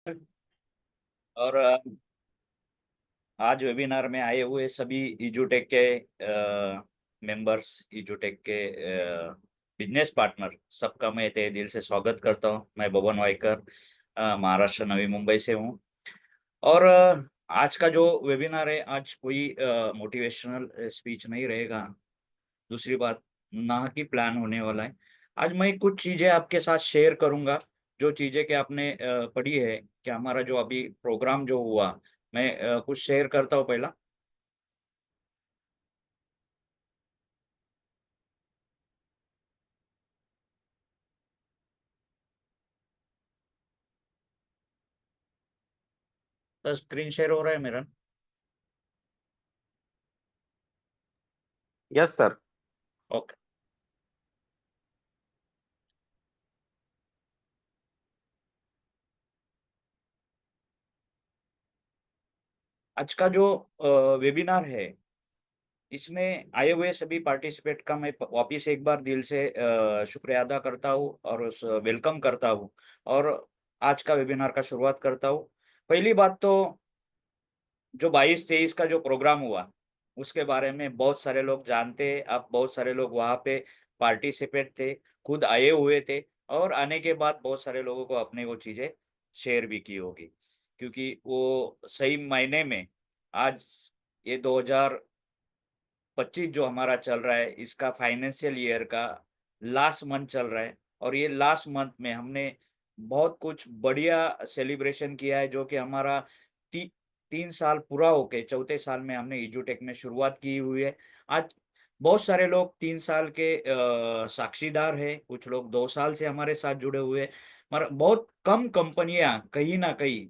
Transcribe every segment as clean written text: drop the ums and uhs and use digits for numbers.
और आज वेबिनार में आए हुए सभी इजूटेक के मेंबर्स, इजूटेक के बिजनेस पार्टनर, सबका मैं तहे दिल से स्वागत करता हूं। मैं बबन वाइकर, महाराष्ट्र नवी मुंबई से हूं। और आज का जो वेबिनार है, आज कोई मोटिवेशनल स्पीच नहीं रहेगा। दूसरी बात, ना की प्लान होने वाला है। आज मैं कुछ चीजें आपके साथ शेयर करूंगा, जो चीजें कि आपने पढ़ी है कि हमारा जो अभी प्रोग्राम जो हुआ। मैं कुछ शेयर करता हूँ पहला। तो स्क्रीन शेयर हो रहा है मेरा? Yes sir. ओके। आज का जो वेबिनार है, इसमें आए हुए सभी पार्टिसिपेट का मैं वापिस एक बार दिल से शुक्रिया अदा करता हूँ और वेलकम करता हूँ। और आज का वेबिनार का शुरुआत करता हूँ। पहली बात तो, जो 22-23 का जो प्रोग्राम हुआ, उसके बारे में बहुत सारे लोग जानते हैं। आप बहुत सारे लोग वहाँ पे पार्टिसिपेट थे, खुद आए हुए थे। और आने के बाद बहुत सारे लोगों को अपने वो चीज़ें शेयर भी की होगी, क्योंकि वो सही मायने में आज ये 2025 जो हमारा चल रहा है, इसका फाइनेंशियल ईयर का लास्ट मंथ चल रहा है। और ये लास्ट मंथ में हमने बहुत कुछ बढ़िया सेलिब्रेशन किया है, जो कि हमारा ती, 3 साल पूरा होके चौथे साल में हमने इजूटेक में शुरुआत की हुई है। आज बहुत सारे लोग 3 साल के साक्षीदार है, कुछ लोग 2 साल से हमारे साथ जुड़े हुए हैं। मगर बहुत कम कंपनियां कहीं ना कहीं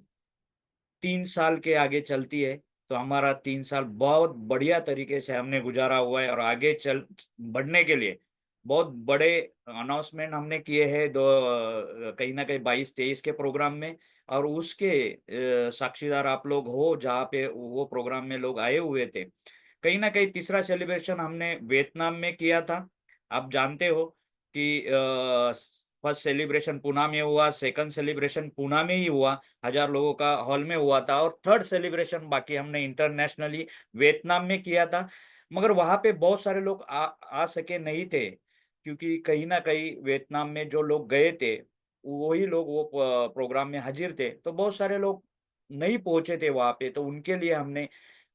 3 साल के आगे चलती है। तो हमारा 3 साल बहुत बढ़िया तरीके से हमने गुजारा हुआ है, और आगे चल बढ़ने के लिए बहुत बड़े अनाउंसमेंट हमने किए हैं दो, कहीं ना कहीं 22-23 के प्रोग्राम में। और उसके साक्षीदार आप लोग हो, जहाँ पे वो प्रोग्राम में लोग आए हुए थे। कहीं ना कहीं तीसरा सेलिब्रेशन हमने वियतनाम में किया था। आप जानते हो कि फर्स्ट सेलिब्रेशन पुणे में हुआ, सेकंड सेलिब्रेशन पुणे में ही हुआ, 1,000 लोगों का हॉल में हुआ था। और थर्ड सेलिब्रेशन बाकी हमने इंटरनेशनली वियतनाम में किया था। मगर वहां पे बहुत सारे लोग आ सके नहीं थे, क्योंकि कहीं ना कहीं वियतनाम में जो लोग गए थे, वही लोग वो प्रोग्राम में हाजिर थे। तो बहुत सारे लोग नहीं पहुंचे थे वहां पे, तो उनके लिए हमने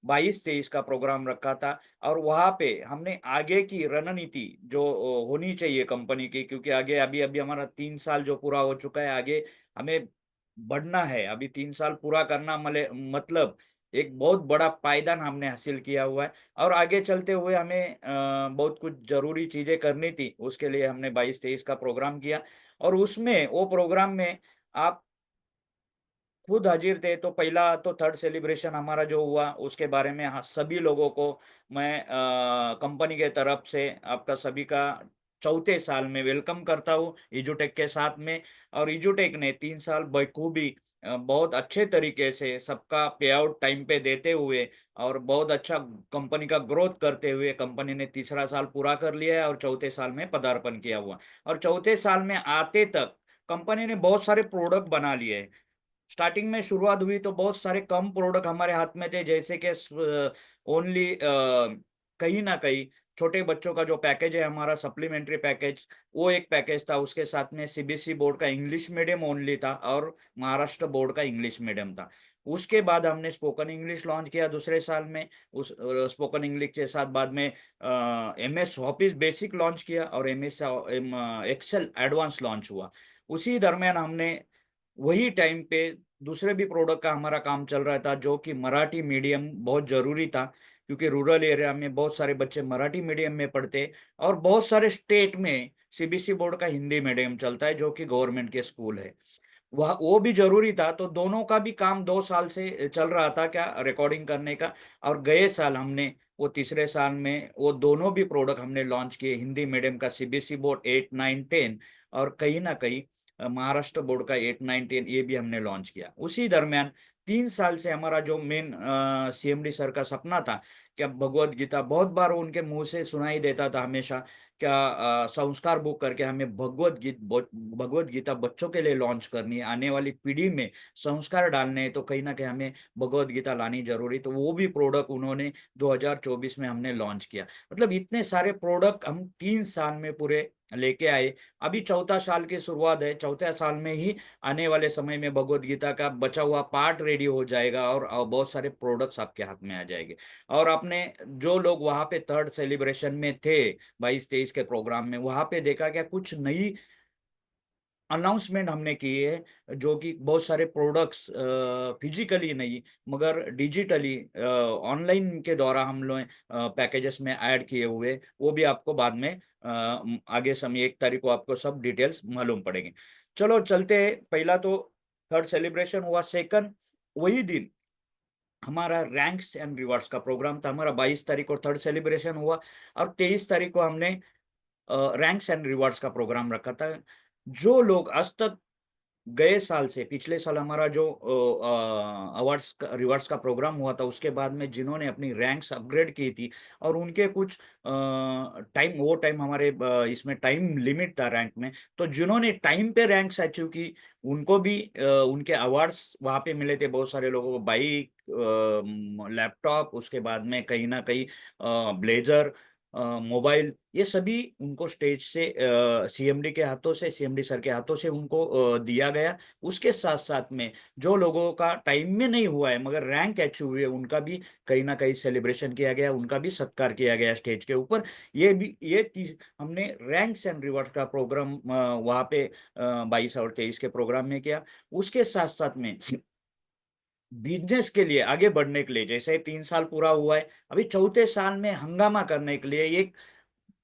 22-23 का प्रोग्राम रखा था। और वहां पे हमने आगे की रणनीति जो होनी चाहिए कंपनी की, क्योंकि आगे अभी अभी हमारा 3 साल जो पूरा हो चुका है, आगे हमें बढ़ना है। अभी 3 साल पूरा करना मतलब एक बहुत बड़ा पायदान हमने हासिल किया हुआ है। और आगे चलते हुए हमें बहुत कुछ जरूरी चीजें करनी थी, उसके लिए हमने 22-23 का प्रोग्राम किया। और उसमें वो प्रोग्राम में आप खुद हाजिर थे। तो पहला तो थर्ड सेलिब्रेशन हमारा जो हुआ, उसके बारे में हाँ, सभी लोगों को मैं कंपनी के तरफ से आपका सभी का चौथे साल में वेलकम करता हूँ इजूटेक के साथ में। और इजूटेक ने 3 साल बखूबी बहुत अच्छे तरीके से सबका पे आउट टाइम पे देते हुए, और बहुत अच्छा कंपनी का ग्रोथ करते हुए, कंपनी ने तीसरा साल पूरा कर लिया है और चौथे साल में पदार्पण किया हुआ। और चौथे साल में आते तक कंपनी ने बहुत सारे प्रोडक्ट बना लिए हैं। स्टार्टिंग में शुरुआत हुई तो बहुत सारे कम प्रोडक्ट हमारे हाथ में थे, जैसे कि ओनली कहीं ना कहीं छोटे बच्चों का जो पैकेज है हमारा सप्लीमेंट्री पैकेज, वो एक पैकेज था। उसके साथ में सीबीएसई बोर्ड का इंग्लिश मीडियम ओनली था, और महाराष्ट्र बोर्ड का इंग्लिश मीडियम था। उसके बाद हमने स्पोकन इंग्लिश लॉन्च किया दूसरे साल में। उस स्पोकन इंग्लिश के साथ बाद में MS ऑफिस बेसिक लॉन्च किया, और MS एक्सेल एडवांस लॉन्च हुआ। उसी दरमियान हमने वही टाइम पे दूसरे भी प्रोडक्ट का हमारा काम चल रहा था, जो कि मराठी मीडियम बहुत जरूरी था, क्योंकि रूरल एरिया में बहुत सारे बच्चे मराठी मीडियम में पढ़ते। और बहुत सारे स्टेट में सीबीएसई बोर्ड का हिंदी मीडियम चलता है, जो कि गवर्नमेंट के स्कूल है। वह वो भी जरूरी था। तो दोनों का भी काम 2 साल से चल रहा था, क्या रिकॉर्डिंग करने का। और गए साल हमने वो तीसरे साल में वो दोनों भी प्रोडक्ट हमने लॉन्च किए, हिंदी मीडियम का सीबीएसई बोर्ड 8, 9, 10, और कहीं ना कहीं महाराष्ट्र बोर्ड का 8, 9, 10 ये भी हमने लॉन्च किया। उसी दरमियान 3 साल से हमारा जो मेन सीएमडी सर का सपना था, क्या भगवत गीता बहुत बार उनके मुंह से सुनाई देता था हमेशा, क्या संस्कार बुक करके हमें भगवत गीता बच्चों के लिए लॉन्च करनी है, आने वाली पीढ़ी में संस्कार डालने हैं, तो कहीं ना कहीं हमें भगवत गीता लानी जरूरी, तो वो भी प्रोडक्ट उन्होंने 2024 में हमने लॉन्च किया। मतलब इतने सारे प्रोडक्ट हम 3 साल में पूरे लेके आए। अभी चौथा साल की शुरुआत है, चौथे साल में ही आने वाले समय में भगवत गीता का बचा हुआ पार्ट रेडी हो जाएगा, और बहुत सारे प्रोडक्ट्स आपके हाथ में आ जाएंगे। और आपने जो लोग वहां पे थर्ड सेलिब्रेशन में थे, 22-23 के प्रोग्राम में, वहां पे देखा क्या कुछ नई अनाउंसमेंट हमने किए है, जो कि बहुत सारे प्रोडक्ट्स फिजिकली नहीं मगर डिजिटली ऑनलाइन के द्वारा हम लोग पैकेजेस में ऐड किए हुए, वो भी आपको बाद में आगे समय 1 तारीख को आपको सब डिटेल्स मालूम पड़ेंगे। चलो चलते हैं, पहला तो थर्ड सेलिब्रेशन हुआ। सेकंड, वही दिन हमारा रैंक्स एंड रिवार्ड्स का प्रोग्राम था। हमारा 22 तारीख को थर्ड सेलिब्रेशन हुआ, और 23 तारीख को हमने रैंक्स एंड रिवार्ड्स का प्रोग्राम रखा था। जो लोग आज तक गए साल से, पिछले साल हमारा जो अवार्ड्स रिवार्ड्स का प्रोग्राम हुआ था, उसके बाद में जिन्होंने अपनी रैंक्स अपग्रेड की थी, और उनके कुछ टाइम, वो टाइम हमारे इसमें टाइम लिमिट था रैंक में, तो जिन्होंने टाइम पे रैंक्स अचीव की, उनको भी उनके अवार्ड्स वहां पे मिले थे। बहुत सारे लोगों को बाइक, लैपटॉप, उसके बाद में कहीं ना कहीं ब्लेजर, मोबाइल, ये सभी उनको स्टेज से सीएमडी के हाथों से, सीएमडी सर के हाथों से उनको दिया गया। उसके साथ साथ में जो लोगों का टाइम में नहीं हुआ है मगर रैंक अचीव हुए, उनका भी कहीं ना कहीं सेलिब्रेशन किया गया, उनका भी सत्कार किया गया स्टेज के ऊपर। हमने रैंक्स एंड रिवार्ड्स का प्रोग्राम वहाँ पे 22 और 23 के प्रोग्राम में किया। उसके साथ साथ में बिजनेस के लिए आगे बढ़ने के लिए, जैसे 3 साल पूरा हुआ है, अभी चौथे साल में हंगामा करने के लिए, एक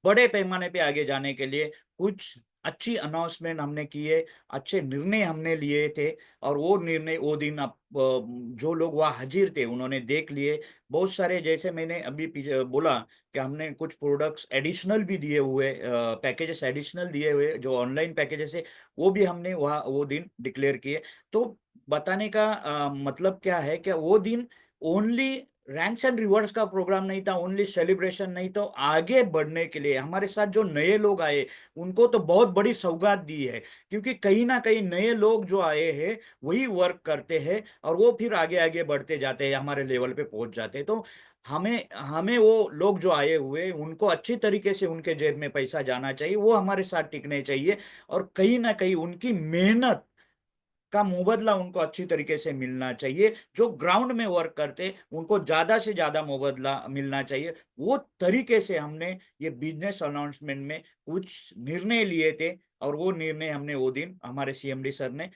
बड़े पैमाने पे आगे जाने के लिए कुछ अच्छी अनाउंसमेंट हमने किए, अच्छे निर्णय हमने लिए थे। और वो निर्णय वो दिन आप जो लोग वहाँ हाजिर थे उन्होंने देख लिए। बहुत सारे, जैसे मैंने अभी बोला कि हमने कुछ प्रोडक्ट्स एडिशनल भी दिए हुए, पैकेजेस एडिशनल दिए हुए जो ऑनलाइन पैकेजेस है, वो भी हमने वहाँ वो दिन डिक्लेयर किए। तो बताने का मतलब क्या है कि वो दिन ओनली रैंक्स एंड रिवॉर्ड्स का प्रोग्राम नहीं था, ओनली सेलिब्रेशन नहीं, तो आगे बढ़ने के लिए हमारे साथ जो नए लोग आए, उनको तो बहुत बड़ी सौगात दी है। क्योंकि कहीं ना कहीं नए लोग जो आए हैं वही वर्क करते हैं, और वो फिर आगे आगे बढ़ते जाते हैं, हमारे लेवल पे पहुंच जाते हैं। तो हमें हमें वो लोग जो आए हुए, उनको अच्छी तरीके से उनके जेब में पैसा जाना चाहिए, वो हमारे साथ टिकने चाहिए, और कहीं ना कहीं उनकी मेहनत का मुबदला उनको अच्छी तरीके से मिलना चाहिए। जो ग्राउंड में वर्क करते, उनको ज्यादा से ज्यादा मुबदला मिलना चाहिए। वो तरीके से हमने ये बिजनेस अनाउंसमेंट में कुछ निर्णय लिए थे, और वो निर्णय हमने वो दिन हमारे सीएमडी सर ने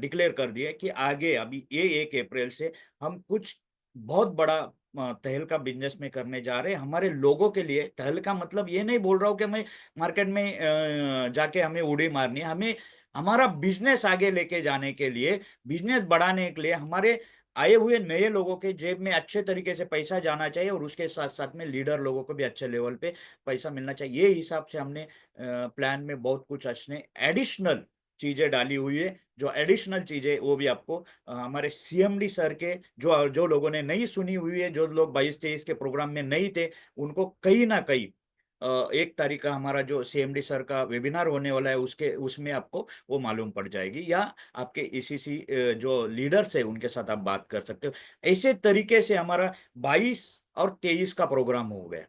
डिक्लेयर कर दिए कि आगे अभी ये 1 अप्रैल से हम कुछ बहुत बड़ा तहल का बिजनेस में करने जा रहे हैं हमारे लोगों के लिए। तहल का मतलब ये नहीं बोल रहा हूँ कि मैं मार्केट में जाके हमें उड़ी मारनी है, हमें हमारा बिजनेस आगे लेके जाने के लिए, बिजनेस बढ़ाने के लिए, हमारे आए हुए नए लोगों के जेब में अच्छे तरीके से पैसा जाना चाहिए, और उसके साथ साथ में लीडर लोगों को भी अच्छे लेवल पे पैसा मिलना चाहिए। ये हिसाब से हमने प्लान में बहुत कुछ अच्छे एडिशनल चीजें डाली हुई है। जो एडिशनल चीजें वो भी आपको हमारे सीएमडी सर के, जो जो लोगों ने नहीं सुनी हुई है, जो लोग 22-23 के प्रोग्राम में नहीं थे, उनको कहीं ना कहीं 1 तारीख का हमारा जो सीएमडी सर का वेबिनार होने वाला है, उसके उसमें आपको वो मालूम पड़ जाएगी, या आपके ईसीसी जो लीडर्स है उनके साथ आप बात कर सकते हो। ऐसे तरीके से हमारा 22 और 23 का प्रोग्राम हो गया।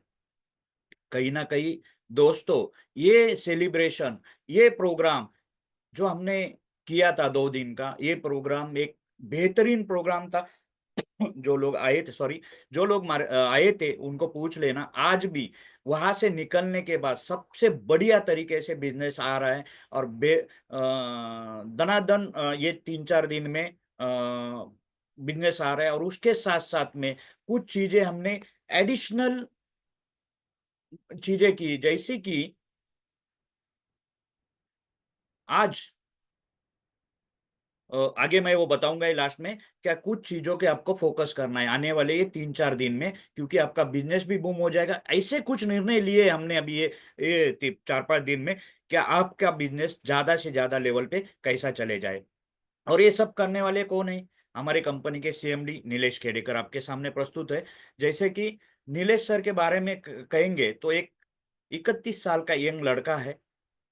कहीं ना कहीं दोस्तों, ये सेलिब्रेशन, ये प्रोग्राम जो हमने किया था 2 दिन का, ये प्रोग्राम एक बेहतरीन प्रोग्राम था। जो लोग आए थे, सॉरी, जो लोग आए थे उनको पूछ लेना, आज भी वहां से निकलने के बाद सबसे बढ़िया तरीके से बिजनेस आ रहा है। और दनादन ये 3-4 दिन में बिजनेस आ रहा है। और उसके साथ साथ में कुछ चीजें हमने एडिशनल चीजें की, जैसे कि आज आगे मैं वो बताऊंगा ही लास्ट में, क्या कुछ चीजों के आपको फोकस करना है आने वाले ये 3-4 दिन में, क्योंकि आपका बिजनेस भी बूम हो जाएगा। ऐसे कुछ निर्णय लिए हमने अभी ये 4-5 दिन में, क्या आपका बिजनेस ज्यादा से ज्यादा लेवल पे कैसा चले जाए। और ये सब करने वाले कौन है? हमारे कंपनी के सीएमडी नीलेश खेड़ेकर आपके सामने प्रस्तुत है। जैसे कि नीलेश सर के बारे में कहेंगे तो एक 31 साल का यंग लड़का है,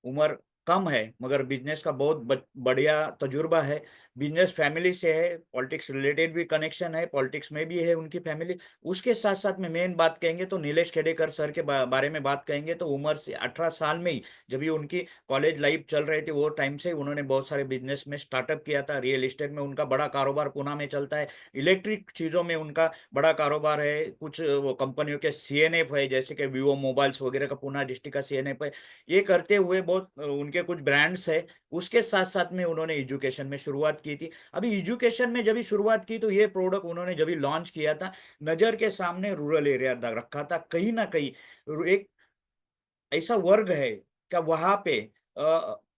उम्र कम है मगर बिजनेस का बहुत बढ़िया तजुर्बा है। बिजनेस फैमिली से है, पॉलिटिक्स रिलेटेड भी कनेक्शन है, पॉलिटिक्स में भी है उनकी फैमिली। उसके साथ साथ में मेन बात कहेंगे तो नीलेश खेड़ेकर सर के बारे में बात कहेंगे तो उम्र से 18 साल में ही, जब भी उनकी कॉलेज लाइफ चल रही थी वो टाइम से उन्होंने बहुत सारे बिजनेस में स्टार्टअप किया था। रियल एस्टेट में उनका बड़ा कारोबार पुणे में चलता है, इलेक्ट्रिक चीजों में उनका बड़ा कारोबार है, कुछ वो कंपनियों के सीएनएफ है जैसे कि वीवो मोबाइल्स वगैरह का पुणे डिस्ट्रिक्ट का सीएनएफ है। ये करते हुए बहुत उनके कुछ ब्रांड्स है। उसके साथ साथ में उन्होंने एजुकेशन में शुरुआत की थी। अभी एजुकेशन में जब भी शुरुआत की तो ये प्रोडक्ट उन्होंने जब भी लॉन्च किया था, नजर के सामने रूरल एरिया रखा था। कहीं ना कहीं एक ऐसा वर्ग है क्या वहां पे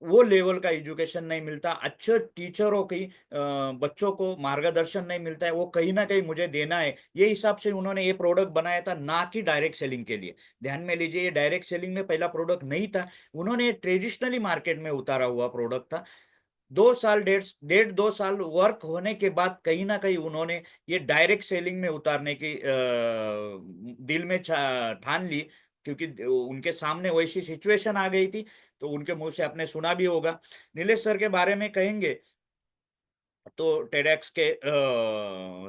वो लेवल का एजुकेशन नहीं मिलता, अच्छे टीचरों की बच्चों को मार्गदर्शन नहीं मिलता है, वो कहीं ना कहीं मुझे देना है, ये हिसाब से उन्होंने ये प्रोडक्ट बनाया था, ना कि डायरेक्ट सेलिंग के लिए। ध्यान में लीजिए, ये डायरेक्ट सेलिंग में पहला प्रोडक्ट नहीं था, उन्होंने ट्रेडिशनली मार्केट में उतारा हुआ प्रोडक्ट था। 2 साल, डेढ़ 2 साल वर्क होने के बाद कहीं ना कहीं उन्होंने ये डायरेक्ट सेलिंग में उतारने की दिल में ठान ली, क्योंकि उनके सामने वैसी सिचुएशन आ गई थी। तो उनके मुंह से आपने सुना भी होगा। नीलेश सर के बारे में कहेंगे तो टेडेक्स के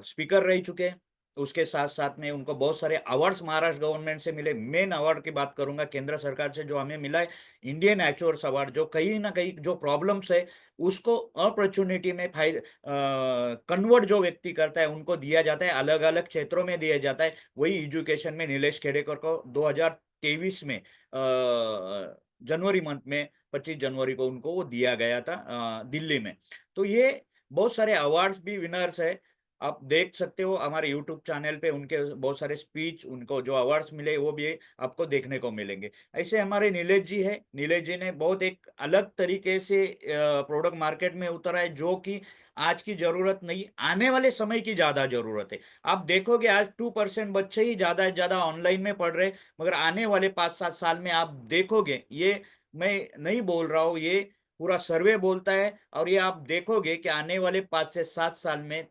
स्पीकर रह चुके हैं। उसके साथ साथ में उनको बहुत सारे अवार्ड्स महाराष्ट्र गवर्नमेंट से मिले। मेन अवार्ड की बात करूंगा केंद्र सरकार से जो हमें मिला है, इंडियन एचोर्स अवार्ड, जो कहीं ना कहीं जो प्रॉब्लम्स है उसको अपॉर्चुनिटी में फायदे कन्वर्ट जो व्यक्ति करता है उनको दिया जाता है, अलग अलग क्षेत्रों में दिया जाता है। वही एजुकेशन में नीलेश खेड़ेकर को 2023 में जनवरी मंथ में 25 जनवरी को उनको वो दिया गया था दिल्ली में। तो ये बहुत सारे अवार्ड्स भी विनर्स है। आप देख सकते हो हमारे यूट्यूब चैनल पे उनके बहुत सारे स्पीच, उनको जो अवार्ड्स मिले वो भी आपको देखने को मिलेंगे। ऐसे हमारे नीलेश जी है, नीलेश जी ने बहुत एक अलग तरीके से प्रोडक्ट मार्केट में उतरा है, जो कि आज की जरूरत नहीं, आने वाले समय की ज्यादा जरूरत है। आप देखोगे आज 2% बच्चे ही ज्यादा से ज्यादा ऑनलाइन में पढ़ रहे हैं, मगर आने वाले 5-7 साल में आप देखोगे, ये मैं नहीं बोल रहा हूँ, ये पूरा सर्वे बोलता है, और ये आप देखोगे कि आने वाले 5 से 7 साल में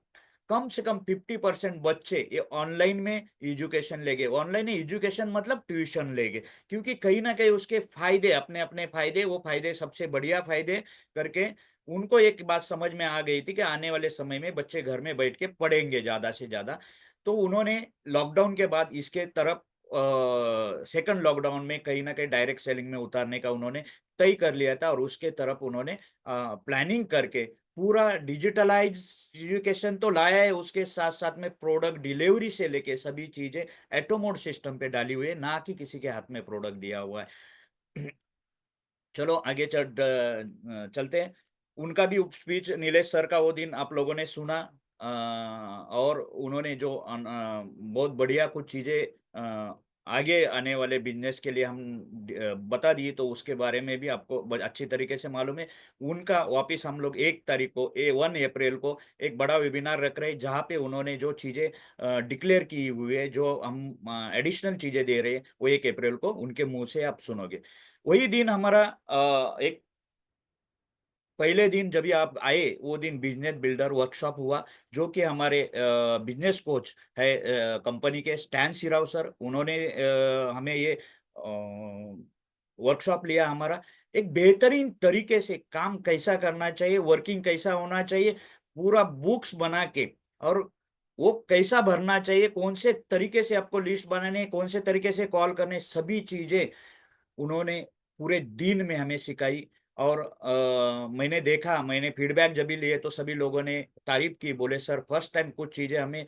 कम से कम 50% बच्चे ये ऑनलाइन में एजुकेशन लेंगे। ऑनलाइन एजुकेशन मतलब ट्यूशन लेंगे, क्योंकि कहीं ना कहीं उसके फायदे, अपने अपने फायदे, वो फायदे सबसे बढ़िया फायदे करके उनको एक बात समझ में आ गई थी कि आने वाले समय में बच्चे घर में बैठ के पढ़ेंगे ज्यादा से ज्यादा। तो उन्होंने लॉकडाउन के बाद इसके तरफ सेकंड लॉकडाउन में कहीं ना कहीं डायरेक्ट सेलिंग में उतारने का उन्होंने तय कर लिया था, और उसके तरफ उन्होंने प्लानिंग करके पूरा डिजिटलाइज एजुकेशन तो लाया है, उसके साथ साथ में प्रोडक्ट डिलीवरी से लेके सभी चीजें एटोमोड सिस्टम पे डाली हुई है, ना कि किसी के हाथ में प्रोडक्ट दिया हुआ है। चलो आगे चलते हैं। उनका भी स्पीच नीलेश सर का वो दिन आप लोगों ने सुना, और उन्होंने जो बहुत बढ़िया कुछ चीजें आगे आने वाले बिजनेस के लिए हम बता दिए, तो उसके बारे में भी आपको अच्छी तरीके से मालूम है। उनका वापिस हम लोग 1 तारीख को 1 अप्रैल को एक बड़ा वेबिनार रख रहे हैं, जहाँ पे उन्होंने जो चीजें डिक्लेयर की हुई है, जो हम एडिशनल चीजें दे रहे हैं, वो 1 अप्रैल को उनके मुंह से आप सुनोगे। वही दिन हमारा एक पहले दिन जब भी आप आए वो दिन बिजनेस बिल्डर वर्कशॉप हुआ, जो कि हमारे बिजनेस कोच है कंपनी के स्टैन सिराव सर, उन्होंने हमें ये वर्कशॉप लिया हमारा। एक बेहतरीन तरीके से काम कैसा करना चाहिए, वर्किंग कैसा होना चाहिए, पूरा बुक्स बना के, और वो कैसा भरना चाहिए, कौन से तरीके से आपको लिस्ट बनाने है, कौन से तरीके से कॉल करने, सभी चीजें उन्होंने पूरे दिन में हमें सिखाई। और मैंने देखा, मैंने फीडबैक जब भी लिए तो सभी लोगों ने तारीफ की, बोले सर फर्स्ट टाइम कुछ चीजें हमें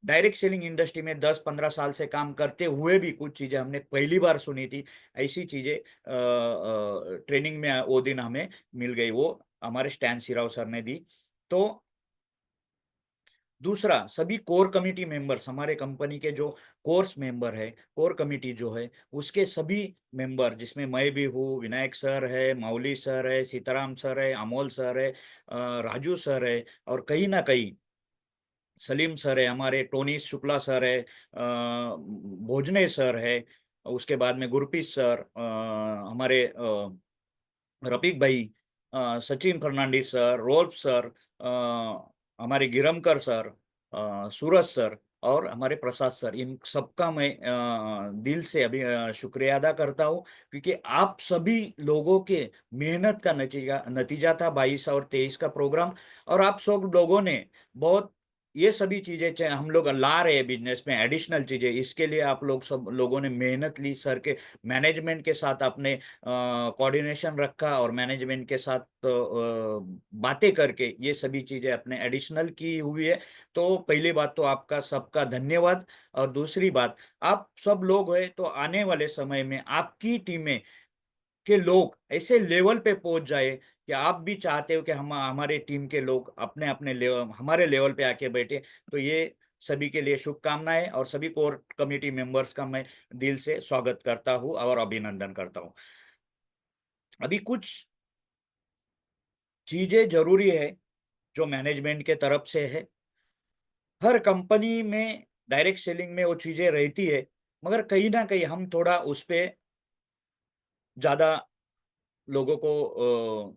डायरेक्ट सेलिंग इंडस्ट्री में 10-15 साल से काम करते हुए भी कुछ चीजें हमने पहली बार सुनी थी। ऐसी चीजें ट्रेनिंग में वो दिन हमें मिल गई, वो हमारे स्टैन सिराव सर ने दी। तो दूसरा, सभी कोर कमिटी मेंबर्स, हमारे कंपनी के जो कोर्स मेंबर है, कोर कमिटी जो है उसके सभी मेंबर, जिसमें मैं भी हूँ, विनायक सर है, मौली सर है, सीताराम सर है, अमोल सर है, राजू सर है, और कहीं ना कहीं सलीम सर है, हमारे टोनी शुक्ला सर है, भोजने सर है, उसके बाद में गुरप्रीत सर, हमारे रफीक भाई, Sachin Fernandes sir, Rolf sir, हमारे गिरमकर सर, सूरज सर और हमारे प्रसाद सर, इन सबका मैं दिल से अभी शुक्रिया अदा करता हूँ, क्योंकि आप सभी लोगों के मेहनत का नतीजा नतीजा था 22 और 23 का प्रोग्राम। और आप सब लोगों ने बहुत ये सभी चीजें हम लोग ला रहे हैं बिजनेस में, एडिशनल चीजें, इसके लिए आप लोग सब लोगों ने मेहनत ली। सर के मैनेजमेंट के साथ आपने कोऑर्डिनेशन रखा और मैनेजमेंट के साथ बातें करके ये सभी चीजें अपने एडिशनल की हुई है। तो पहली बात तो आपका सबका धन्यवाद। और दूसरी बात, आप सब लोग हैं तो आने वाले समय में आपकी टीमें के लोग ऐसे लेवल पे पहुंच जाए कि आप भी चाहते हो कि हम हमारे टीम के लोग अपने अपने लेवल हमारे लेवल पे आके बैठे। तो ये सभी के लिए शुभकामनाएं, और सभी कोर कमेटी मेंबर्स का मैं दिल से स्वागत करता हूं और अभिनंदन करता हूं। अभी कुछ चीजें जरूरी है जो मैनेजमेंट के तरफ से है। हर कंपनी में डायरेक्ट सेलिंग में वो चीजें रहती है, मगर कहीं ना कहीं हम थोड़ा उस पे ज्यादा लोगों को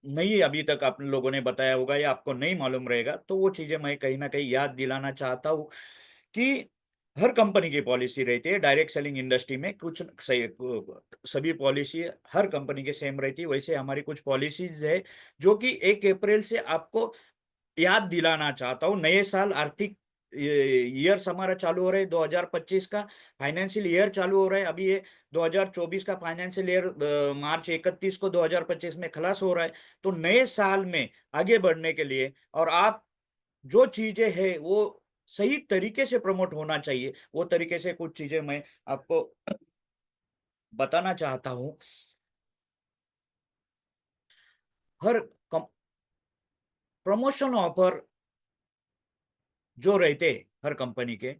नहीं, अभी तक आप लोगों ने बताया होगा या आपको नहीं मालूम रहेगा, तो वो चीजें मैं कहीं ना कहीं याद दिलाना चाहता हूँ कि हर कंपनी की पॉलिसी रहती है डायरेक्ट सेलिंग इंडस्ट्री में। कुछ सही, सभी पॉलिसी हर कंपनी के सेम रहती है, वैसे हमारी कुछ पॉलिसीज है जो कि 1 अप्रैल से आपको याद दिलाना चाहता हूँ। नए साल आर्थिक ईयर्स हमारा चालू हो रहा है, 2025 का फाइनेंशियल ईयर चालू हो रहा है। अभी ये 2024 का फाइनेंशियल ईयर मार्च 31 को 2025 में खलास हो रहा है। तो नए साल में आगे बढ़ने के लिए और आप जो चीजें है वो सही तरीके से प्रमोट होना चाहिए, वो तरीके से कुछ चीजें मैं आपको बताना चाहता हूँ। हर प्रमोशन ऑफर जो रहते हैं हर कंपनी के,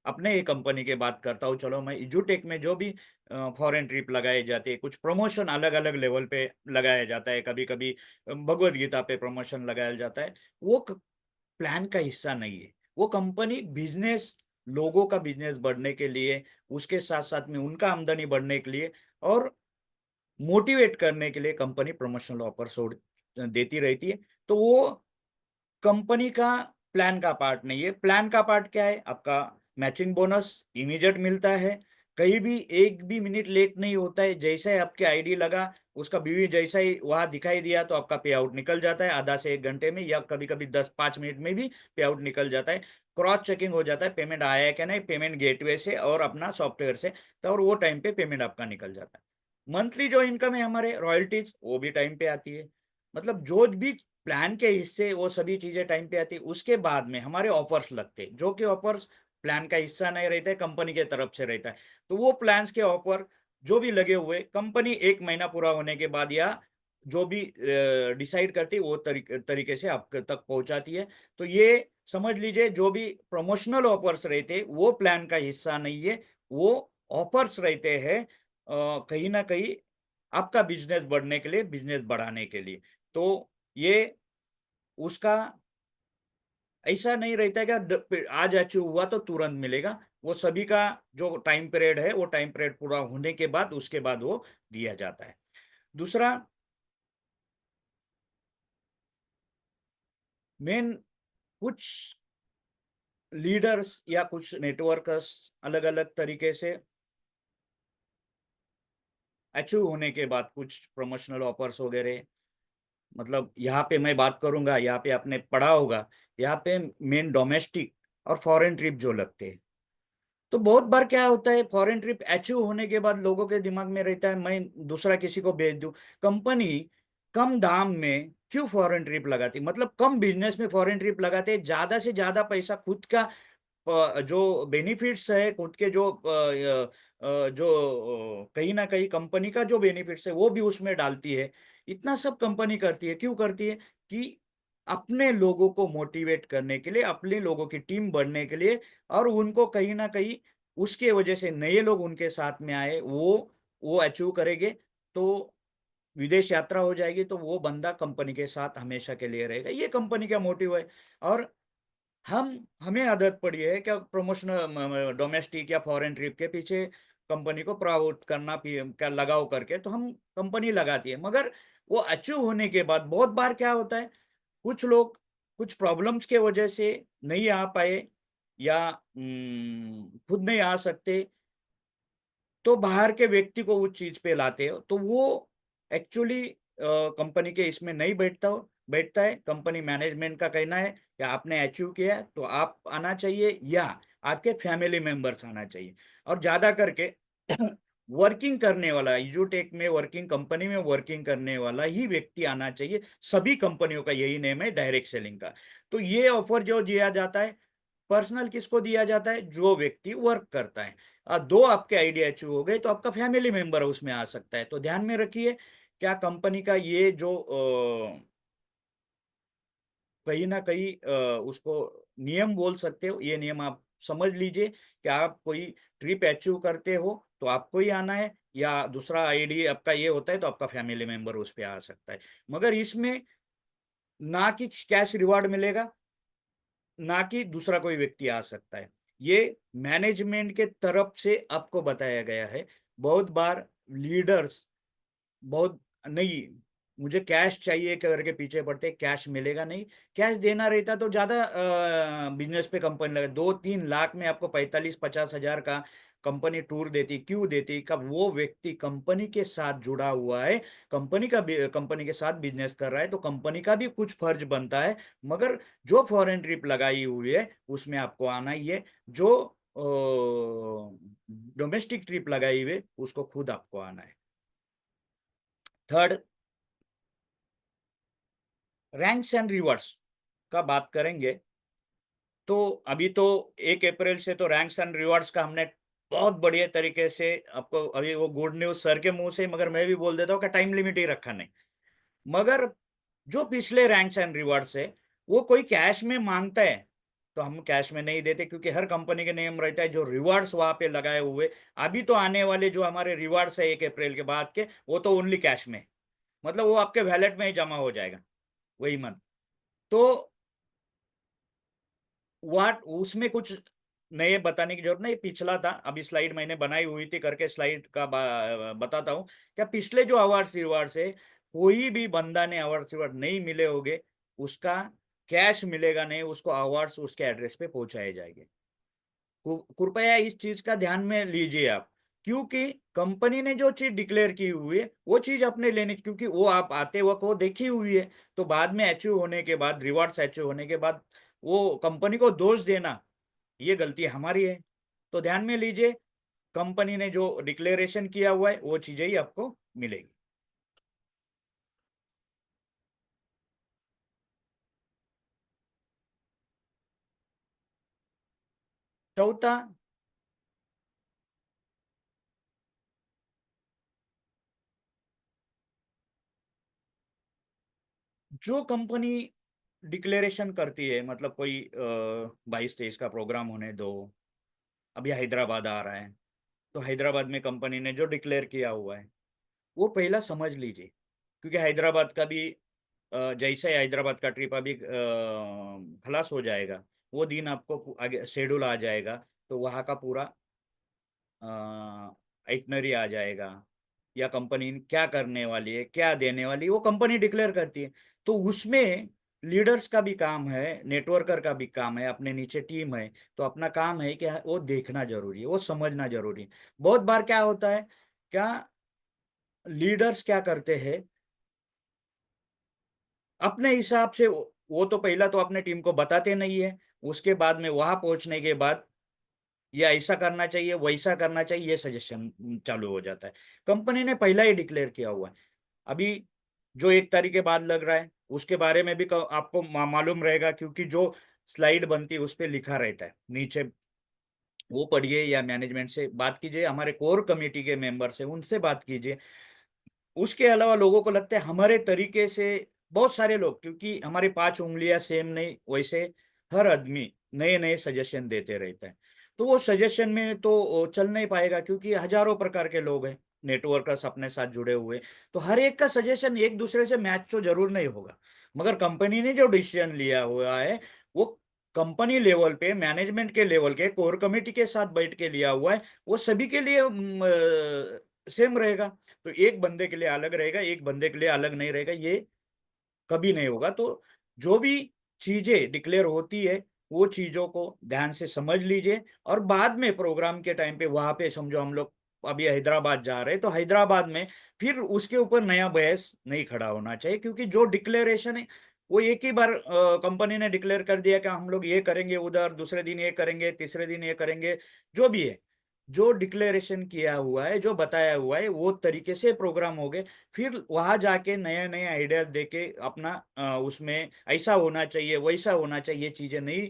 अपने ही कंपनी के बात करता हूँ, चलो मैं इजुटेक में जो भी फॉरेन ट्रिप लगाए जाते हैं, कुछ प्रमोशन अलग अलग लेवल पे लगाया जाता है। कभी कभी भगवत गीता पे प्रमोशन लगाया जाता है। वो प्लान का हिस्सा नहीं है। वो कंपनी बिजनेस, लोगों का बिजनेस बढ़ने के लिए, उसके साथ साथ में उनका आमदनी बढ़ने के लिए और मोटिवेट करने के लिए कंपनी प्रमोशनल ऑफर देती रहती है। तो वो कंपनी का प्लान का पार्ट नहीं है। प्लान का पार्ट क्या है? आपका मैचिंग बोनस इमीडिएट मिलता है, कहीं भी एक भी मिनट लेट नहीं होता है। जैसा ही आपके आईडी लगा, उसका बीवी जैसा ही वहां दिखाई दिया तो आपका पे आउट निकल जाता है आधा से 1 घंटे में, या कभी कभी 10-5 मिनट में भी पे आउट निकल जाता है। क्रॉस चेकिंग हो जाता है पेमेंट आया है क्या नहीं, पेमेंट गेटवे से और अपना सॉफ्टवेयर से, तो और वो टाइम पे पेमेंट आपका निकल जाता है। मंथली जो इनकम है हमारे रॉयल्टीज, वो भी टाइम पे आती है। मतलब जो भी प्लान के हिस्से, वो सभी चीजें टाइम पे आती है। उसके बाद में हमारे ऑफर्स लगते हैं, जो कि ऑफर्स प्लान का हिस्सा नहीं रहता है, कंपनी के तरफ से रहता है। तो वो प्लान्स के ऑफर जो भी लगे हुए, कंपनी 1 महीना पूरा होने के बाद या जो भी डिसाइड करती है वो तरीके से आप तक पहुंचाती है। तो ये समझ लीजिए, जो भी प्रमोशनल ऑफर्स रहते हैं वो प्लान का हिस्सा नहीं है, वो ऑफर्स रहते हैं कहीं ना कहीं आपका बिजनेस बढ़ने के लिए, बिजनेस बढ़ाने के लिए। तो ये उसका ऐसा नहीं रहता है कि आज अचीव हुआ तो तुरंत मिलेगा। वो सभी का जो टाइम पीरियड है, वो टाइम पीरियड पूरा होने के बाद उसके बाद वो दिया जाता है। दूसरा मेन, कुछ लीडर्स या कुछ नेटवर्कर्स अलग अलग तरीके से अचीव होने के बाद कुछ प्रमोशनल ऑफर्स वगैरह, मतलब यहाँ पे मैं बात करूंगा, यहाँ पे आपने पढ़ा होगा, यहाँ पे मेन डोमेस्टिक और फॉरेन ट्रिप जो लगते हैं। तो बहुत बार क्या होता है, फॉरेन ट्रिप अचीव होने के बाद लोगों के दिमाग में रहता है मैं दूसरा किसी को भेज दूं। कंपनी कम दाम में क्यों फॉरेन ट्रिप लगाती, मतलब कम बिजनेस में फॉरेन ट्रिप लगाते हैं, ज्यादा से ज्यादा पैसा खुद का जो बेनिफिट्स है, खुद के जो कहीं ना कहीं कंपनी का जो बेनिफिट्स है वो भी उसमें डालती है। इतना सब कंपनी करती है, क्यों करती है? कि अपने लोगों को मोटिवेट करने के लिए, अपने लोगों की टीम बढ़ने के लिए, और उनको कहीं ना कहीं उसके वजह से नए लोग उनके साथ में आए, वो अचीव करेंगे। तो विदेश यात्रा हो जाएगी तो वो बंदा कंपनी के साथ हमेशा के लिए रहेगा। ये कंपनी का मोटिव है। और हमें आदत पड़ी है क्या, प्रमोशनल डोमेस्टिक या फॉरेन ट्रिप के पीछे कंपनी को प्रमोट करना, क्या लगाव करके, तो हम कंपनी लगाती है। मगर वो अचीव होने के बाद बहुत बार क्या होता है, कुछ लोग कुछ प्रॉब्लम्स के वजह से नहीं आ पाए या खुद नहीं आ सकते, तो बाहर के व्यक्ति को उस चीज पे लाते हो तो वो एक्चुअली कंपनी के इसमें नहीं बैठता है। कंपनी मैनेजमेंट का कहना है कि आपने अचीव किया है, तो आप आना चाहिए या आपके फैमिली मेंबर्स आना चाहिए। और ज्यादा करके वर्किंग करने वाला, इजूटेक में वर्किंग, कंपनी में वर्किंग करने वाला ही व्यक्ति आना चाहिए। सभी कंपनियों का यही नेम है डायरेक्ट सेलिंग का। तो ये ऑफर जो दिया जाता है, पर्सनल किसको दिया जाता है? जो व्यक्ति वर्क करता है। दो आपके आइडिया अचीव हो गए तो आपका फैमिली मेंबर उसमें आ सकता है। तो ध्यान में रखिए, क्या कंपनी का ये जो कहीं ना कहीं उसको नियम बोल सकते हो, ये नियम आप समझ लीजिए कि आप कोई ट्रिप अचीव करते हो तो आपको ही आना है, या दूसरा आईडी आपका ये होता है तो आपका फैमिली मेंबर उस पर आ सकता है। मगर इसमें ना कि कैश रिवार्ड मिलेगा, ना कि दूसरा कोई व्यक्ति आ सकता है। ये मैनेजमेंट के तरफ से आपको बताया गया है। बहुत बार लीडर्स बहुत नहीं, मुझे कैश चाहिए करके पीछे पड़ते, कैश मिलेगा नहीं। कैश देना रहता तो ज्यादा बिजनेस पे कंपनी लगे, 2-3 लाख में आपको 45-50 हजार का कंपनी टूर देती, क्यों देती? कब वो व्यक्ति कंपनी के साथ जुड़ा हुआ है, कंपनी के साथ बिजनेस कर रहा है, तो कंपनी का भी कुछ फर्ज बनता है। मगर जो फॉरेन ट्रिप लगाई हुई है उसमें आपको आना ही है। जो डोमेस्टिक ट्रिप लगाई हुई है उसको खुद आपको आना है। थर्ड, रैंक्स एंड रिवॉर्ड्स का बात करेंगे। तो अभी तो 1 अप्रैल से तो रैंक्स एंड रिवॉर्ड्स का हमने बहुत बढ़िया तरीके से आपको, अभी वो गुड न्यूज सर के मुंह से, मगर मैं भी बोल देता हूँ कि टाइम लिमिट ही रखा नहीं। मगर जो पिछले रैंक्स एंड रिवॉर्ड्स है, वो कोई कैश में मांगता है तो हम कैश में नहीं देते, क्योंकि हर कंपनी के नियम रहता है जो रिवॉर्ड्स वहां पे लगाए हुए। अभी तो आने वाले जो हमारे रिवॉर्ड्स है 1 अप्रैल के बाद के, वो तो ओनली कैश में, मतलब वो आपके वैलेट में ही जमा हो जाएगा वही मंथ। तो वाट उसमें कुछ नए बताने की जरूरत नहीं, पिछला था। अभी स्लाइड मैंने बनाई हुई थी, करके स्लाइड का बताता हूँ। क्या पिछले जो अवार्ड्स रिवार्ड्स है, कोई भी बंदा ने अवार्ड्स रिवार्ड नहीं मिले होंगे, उसका कैश मिलेगा नहीं, उसको अवार्ड्स उसके एड्रेस पे पहुंचाए जाएंगे। कृपया इस चीज का ध्यान में लीजिए आप, क्योंकि कंपनी ने जो चीज डिक्लेयर की हुई है वो चीज अपने लेने, क्योंकि वो आप आते वक्त वो देखी हुई है। तो बाद में अचीव होने के बाद, रिवॉर्ड्स अचीव होने के बाद, वो कंपनी को दोष देना, ये गलती हमारी है। तो ध्यान में लीजिए, कंपनी ने जो डिक्लेरेशन किया हुआ है वो चीजें ही आपको मिलेगी। चौथा, जो कंपनी डिक्लेरेशन करती है, मतलब कोई 22-23 का प्रोग्राम होने दो, अभी हैदराबाद आ रहा है, तो हैदराबाद में कंपनी ने जो डिक्लेयर किया हुआ है वो पहला समझ लीजिए। क्योंकि हैदराबाद का भी जैसे ही हैदराबाद का ट्रिप अभी खलास हो जाएगा, वो दिन आपको आगे शेड्यूल आ जाएगा, तो वहाँ का पूरा आइटनरी आ जाएगा, या कंपनी क्या करने वाली है, क्या देने वाली है, वो कंपनी डिक्लेयर करती है। तो उसमें लीडर्स का भी काम है, नेटवर्कर का भी काम है, अपने नीचे टीम है, तो अपना काम है कि वो देखना जरूरी है, वो समझना जरूरी है। बहुत बार क्या होता है, क्या लीडर्स क्या करते हैं, अपने हिसाब से वो तो पहला तो अपने टीम को बताते नहीं है, उसके बाद में वहां पहुंचने के बाद या ऐसा करना चाहिए, वैसा करना चाहिए, ये सजेशन चालू हो जाता है। कंपनी ने पहला ही डिक्लेयर किया हुआ है। अभी जो 1 तारीख के बाद लग रहा है उसके बारे में भी आपको मालूम रहेगा, क्योंकि जो स्लाइड बनती है उस पर लिखा रहता है नीचे, वो पढ़िए या मैनेजमेंट से बात कीजिए, हमारे कोर कमेटी के मेंबर से उनसे बात कीजिए। उसके अलावा लोगों को लगता है हमारे तरीके से, बहुत सारे लोग, क्योंकि हमारी 5 उंगलियां सेम नहीं, वैसे हर आदमी नए नए सजेशन देते रहता है। तो वो सजेशन में तो चल नहीं पाएगा, क्योंकि हजारों प्रकार के लोग हैं, नेटवर्कर्स अपने साथ जुड़े हुए। तो हर एक का सजेशन एक दूसरे से मैच तो जरूर नहीं होगा। मगर कंपनी ने जो डिसीजन लिया हुआ है, वो कंपनी लेवल पे, मैनेजमेंट के लेवल के, कोर कमेटी के साथ बैठ के लिया हुआ है, वो सभी के लिए सेम रहेगा। तो एक बंदे के लिए अलग रहेगा, एक बंदे के लिए अलग नहीं रहेगा, ये कभी नहीं होगा। तो जो भी चीजें डिक्लेयर होती है वो चीजों को ध्यान से समझ लीजिए, और बाद में प्रोग्राम के टाइम पे वहां पे समझो हम लोग अभी हैदराबाद जा रहे हैं तो हैदराबाद में फिर उसके ऊपर नया बहस नहीं खड़ा होना चाहिए, क्योंकि जो डिक्लेरेशन है वो एक ही बार कंपनी ने डिक्लेयर कर दिया कि हम लोग ये करेंगे, उधर दूसरे दिन ये करेंगे, तीसरे दिन ये करेंगे, जो भी है, जो डिक्लेरेशन किया हुआ है, जो बताया हुआ है वो तरीके से प्रोग्राम हो गए। फिर वहां जाके नया नया आइडिया देके अपना उसमें ऐसा होना चाहिए वैसा होना चाहिए, ये चीजें नहीं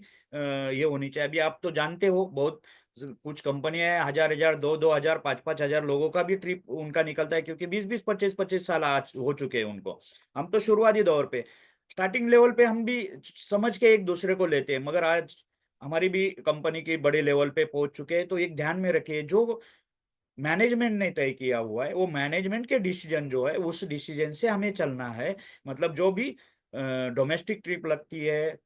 ये होनी चाहिए। अभी आप तो जानते हो बहुत कुछ कंपनियां हैं, हजार हजार, दो दो हजार, पाँच पाँच हजार लोगों का भी ट्रिप उनका निकलता है, क्योंकि बीस बीस पच्चीस पच्चीस साल आज हो चुके हैं उनको। हम तो शुरुआती दौर पे, स्टार्टिंग लेवल पे हम भी समझ के एक दूसरे को लेते हैं, मगर आज हमारी भी कंपनी की बड़े लेवल पे पहुंच चुके हैं। तो एक ध्यान में रखिए, जो मैनेजमेंट ने तय किया हुआ है वो मैनेजमेंट के डिसीजन जो है उस डिसीजन से हमें चलना है। मतलब जो भी डोमेस्टिक ट्रिप लगती है,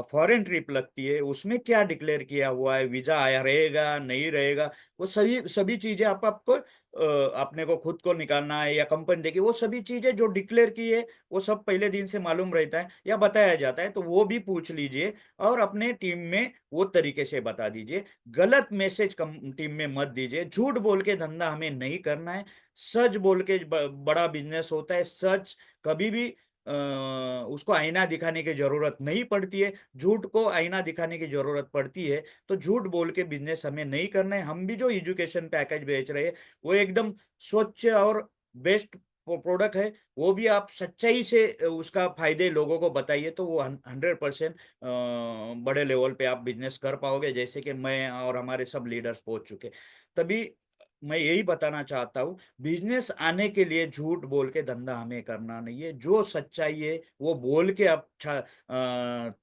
फॉरेन ट्रिप लगती है, उसमें क्या डिक्लेयर किया हुआ है, वीजा आया रहेगा नहीं रहेगा, वो सभी सभी चीजें आपको अपने को खुद को निकालना है या कंपनी देगी, वो सभी चीजें जो डिक्लेयर की है वो सब पहले दिन से मालूम रहता है या बताया जाता है, तो वो भी पूछ लीजिए और अपने टीम में वो तरीके से बता दीजिए। गलत मैसेज टीम में मत दीजिए। झूठ बोल के धंधा हमें नहीं करना है। सच बोल के बड़ा बिजनेस होता है। सच कभी भी उसको आईना दिखाने की जरूरत नहीं पड़ती है, झूठ को आईना दिखाने की जरूरत पड़ती है। तो झूठ बोल के बिजनेस हमें नहीं करना है। हम भी जो एजुकेशन पैकेज बेच रहे हैं वो एकदम स्वच्छ और बेस्ट प्रोडक्ट है, वो भी आप सच्चाई से उसका फायदे लोगों को बताइए, तो वो 100% बड़े लेवल पे आप बिजनेस कर पाओगे, जैसे कि मैं और हमारे सब लीडर्स पहुंच चुके। तभी मैं यही बताना चाहता हूँ, बिजनेस आने के लिए झूठ बोल के धंधा हमें करना नहीं है। जो सच्चाई है वो बोल के आप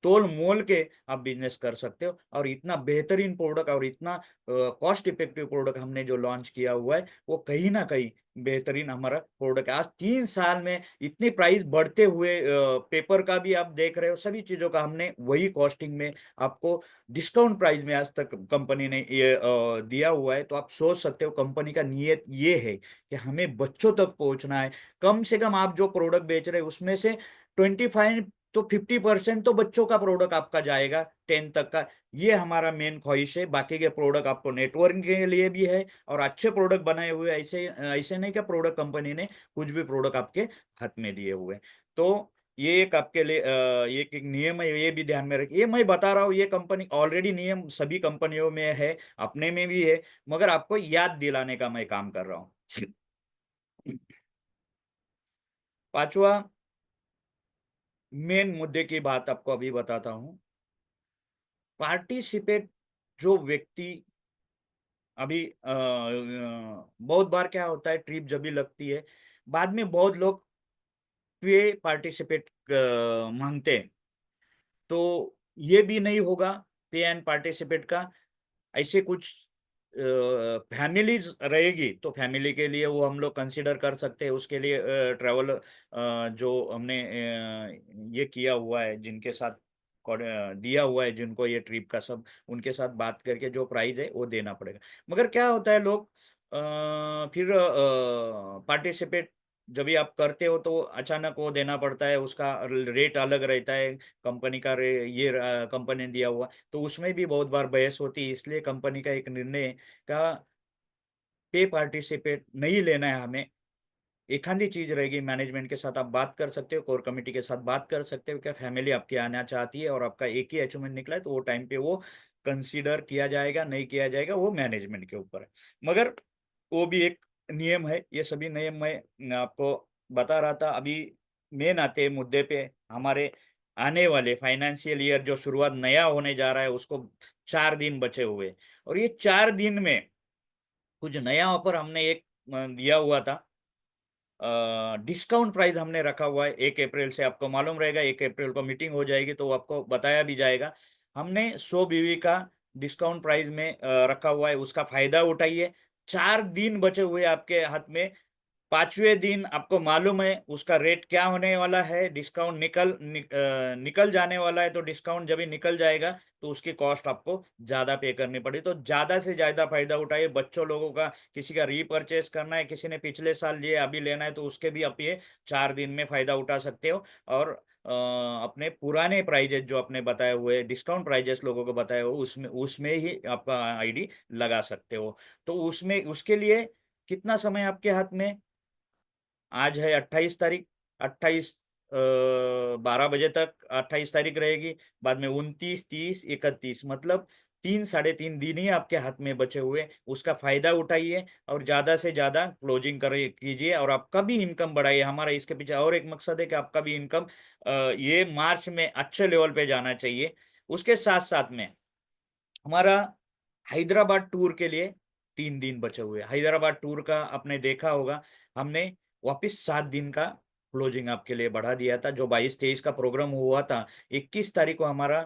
तोल मोल के आप बिजनेस कर सकते हो। और इतना बेहतरीन प्रोडक्ट और इतना कॉस्ट इफेक्टिव प्रोडक्ट हमने जो लॉन्च किया हुआ है वो कहीं ना कहीं बेहतरीन हमारा प्रोडक्ट है। आज 3 साल में इतनी प्राइस बढ़ते हुए, पेपर का भी आप देख रहे हो, सभी चीजों का हमने वही कॉस्टिंग में आपको डिस्काउंट प्राइस में आज तक कंपनी ने ये दिया हुआ है। तो आप सोच सकते हो कंपनी का नियत ये है कि हमें बच्चों तक पहुंचना है। कम से कम आप जो प्रोडक्ट बेच रहे हैं उसमें से 25 तो 50% तो बच्चों का प्रोडक्ट आपका जाएगा, 10 तक का। ये हमारा मेन ख्वाहिश है। बाकी के प्रोडक्ट आपको नेटवर्क के लिए भी है, और अच्छे प्रोडक्ट बनाए हुए, ऐसे ऐसे नहीं कि प्रोडक्ट कंपनी ने कुछ भी प्रोडक्ट आपके हाथ में दिए हुए। तो ये एक आपके लिए ये एक नियम है, ये भी ध्यान में रखिए। ये मैं बता रहा हूँ, ये कंपनी ऑलरेडी नियम सभी कंपनियों में है, अपने में भी है, मगर आपको याद दिलाने का मैं काम कर रहा हूँ। पांचवा मेन मुद्दे की बात आपको अभी बताता हूँ। पार्टिसिपेट जो व्यक्ति अभी बहुत बार क्या होता है, ट्रिप जब भी लगती है बाद में बहुत लोग पे पार्टिसिपेट मांगते हैं। तो ये भी नहीं होगा पे एंड पार्टिसिपेट का। ऐसे कुछ फैमिलीज रहेगी तो फैमिली के लिए वो हम लोग कंसिडर कर सकते हैं। उसके लिए ट्रैवल जो हमने ये किया हुआ है, जिनके साथ दिया हुआ है जिनको ये ट्रिप का, सब उनके साथ बात करके जो प्राइस है वो देना पड़ेगा। मगर क्या होता है, लोग फिर पार्टिसिपेट जब भी आप करते हो तो अचानक वो देना पड़ता है, उसका रेट अलग रहता है, कंपनी का ये कंपनी ने दिया हुआ, तो उसमें भी बहुत बार बहस होती है। इसलिए कंपनी का एक निर्णय का पे पार्टिसिपेट नहीं लेना है हमें। एक आधी चीज रहेगी, मैनेजमेंट के साथ आप बात कर सकते हो, कोर कमेटी के साथ बात कर सकते हो, क्या फैमिली आपकी आना चाहती है और आपका एक ही अचीवमेंट निकला है, तो वो टाइम पे वो कंसीडर किया जाएगा नहीं किया जाएगा वो मैनेजमेंट के ऊपर है। मगर वो भी एक नियम है। ये सभी नियम मैं आपको बता रहा था। अभी मेन आते हैं मुद्दे पे। हमारे आने वाले फाइनेंशियल ईयर जो शुरुआत नया होने जा रहा है उसको 4 दिन बचे हुए, और ये 4 दिन में कुछ नया ऑफर हमने एक दिया हुआ था। डिस्काउंट प्राइस हमने रखा हुआ है 1 अप्रैल से, आपको मालूम रहेगा 1 अप्रैल को मीटिंग हो जाएगी तो आपको बताया भी जाएगा। हमने 100 बीवी का डिस्काउंट प्राइस में रखा हुआ है, उसका फायदा उठाइए। 4 दिन बचे हुए आपके हाथ में। 5वें दिन आपको मालूम है उसका रेट क्या होने वाला है, डिस्काउंट निकल जाने वाला है। तो डिस्काउंट जब ही निकल जाएगा तो उसकी कॉस्ट आपको ज्यादा पे करनी पड़ी। तो ज्यादा से ज्यादा फायदा उठाइए। बच्चों लोगों का किसी का रीपरचेस करना है, किसी ने पिछले साल लिए अभी लेना है, तो उसके भी आप ये 4 दिन में फायदा उठा सकते हो। और अपने पुराने प्राइजेस जो आपने बताए हुए डिस्काउंट प्राइजेस लोगों को बताए हो उसमें उसमें ही आपका आईडी लगा सकते हो। तो उसमें उसके लिए कितना समय आपके हाथ में? आज है 28 तारीख। 28 12 बजे तक 28 तारीख रहेगी। बाद में 29, 30, 31, मतलब 3 साढ़े 3 दिन ही आपके हाथ में बचे हुए। उसका फायदा उठाइए और ज्यादा से ज्यादा क्लोजिंग करे कीजिए और आपका भी इनकम बढ़ाइए। हमारा इसके पीछे और एक मकसद है कि आपका भी इनकम ये मार्च में अच्छे लेवल पे जाना चाहिए। उसके साथ साथ में हमारा हैदराबाद टूर के लिए 3 दिन बचे हुए। हैदराबाद टूर का आपने देखा होगा, हमने वापस 7 दिन का क्लोजिंग आपके लिए बढ़ा दिया था। जो 22-23 का प्रोग्राम हुआ था, 21 तारीख को हमारा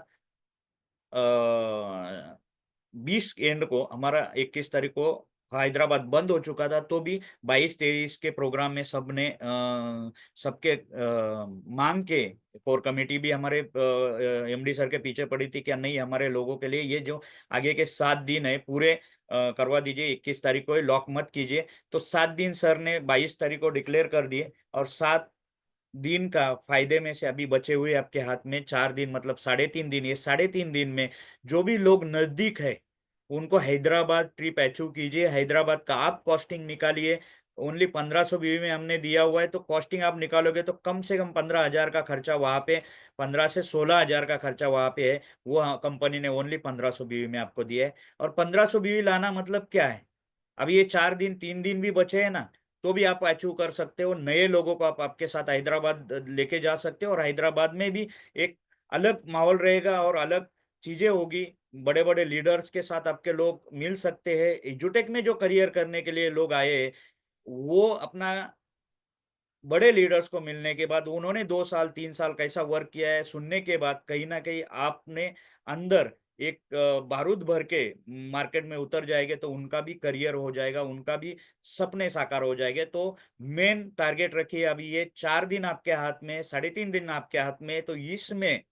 20 एंड को हमारा 21 तारीख को हैदराबाद बंद हो चुका था। तो भी 22-23 के प्रोग्राम में सबने सबके मांग के कोर कमेटी भी हमारे एमडी सर के पीछे पड़ी थी क्या नहीं, हमारे लोगों के लिए ये जो आगे के 7 दिन है पूरे करवा दीजिए। 21 तारीख को लॉक मत कीजिए। तो 7 दिन सर ने 22 तारीख को डिक्लेयर कर दिए। और 7 दिन का फायदे में से अभी बचे हुए आपके हाथ में 4 दिन, मतलब 3.5 दिन। ये 3.5 दिन में जो भी लोग नजदीक है उनको हैदराबाद ट्रिप अचीव कीजिए। हैदराबाद का आप कॉस्टिंग निकालिए। ओनली 1500 बीवी में हमने दिया हुआ है। तो कॉस्टिंग आप निकालोगे तो कम से कम 15,000 का खर्चा वहां पे, 15 से 16,000 का खर्चा वहां पे है। वो कंपनी ने ओनली 1500 बीवी में आपको दिया है। और 1500 बीवी लाना मतलब क्या है? अब ये 4 दिन 3 दिन भी बचे हैं ना, तो भी आप अचीव कर सकते हो। नए लोगों को आप आपके साथ हैदराबाद लेके जा सकते हो। और हैदराबाद में भी एक अलग माहौल रहेगा और अलग चीजें होगी। बड़े बड़े लीडर्स के साथ आपके लोग मिल सकते हैं। एजुटेक में जो करियर करने के लिए लोग आए हैं, वो अपना बड़े लीडर्स को मिलने के बाद उन्होंने 2 साल 3 साल कैसा वर्क किया है सुनने के बाद कहीं ना कहीं आपने अंदर एक बारूद भर के मार्केट में उतर जाएंगे। तो उनका भी करियर हो जाएगा, उनका भी सपने साकार हो जाएंगे। तो मेन टारगेट रखिए। अभी ये 4 दिन आपके हाथ में, 3.5 दिन आपके हाथ में, तो इसमें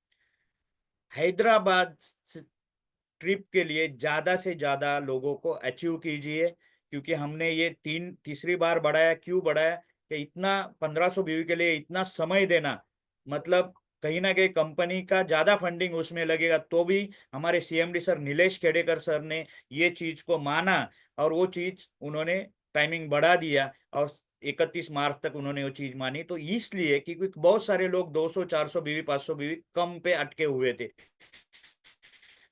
हैदराबाद ट्रिप के लिए ज्यादा से ज्यादा लोगों को अचीव कीजिए। क्योंकि हमने ये तीसरी बार बढ़ाया। क्यों बढ़ाया? कि इतना 1500 बीवी के लिए इतना समय देना, मतलब कहीं ना कहीं कंपनी का ज्यादा फंडिंग उसमें लगेगा। तो भी हमारे CMD sir Nilesh Khedekar sir ने ये चीज को माना और वो चीज उन्होंने टाइमिंग बढ़ा दिया। और 31 मार्च तक उन्होंने वो चीज मानी। तो इसलिए क्योंकि बहुत सारे लोग 200 400 बीवी 500 बीवी कम पे अटके हुए थे।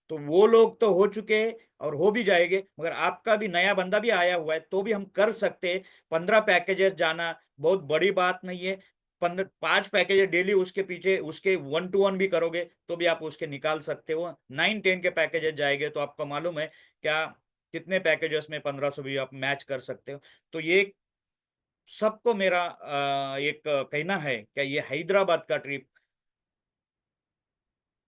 तो वो लोग तो हो चुके हैं और हो भी जाएंगे, मगर आपका भी नया बंदा भी आया हुआ है तो भी हम कर सकते हैं। 15 पैकेजेस जाना बहुत बड़ी बात नहीं है। 5 पैकेज डेली उसके पीछे उसके 1 to 1 भी करोगे तो भी आप उसके निकाल सकते हो। 9-10 के पैकेजेस जाएंगे तो आपको मालूम है क्या कितने पैकेजेस में 1500 भी आप मैच कर सकते हो। तो ये सबको मेरा एक कहना है कि ये हैदराबाद का ट्रिप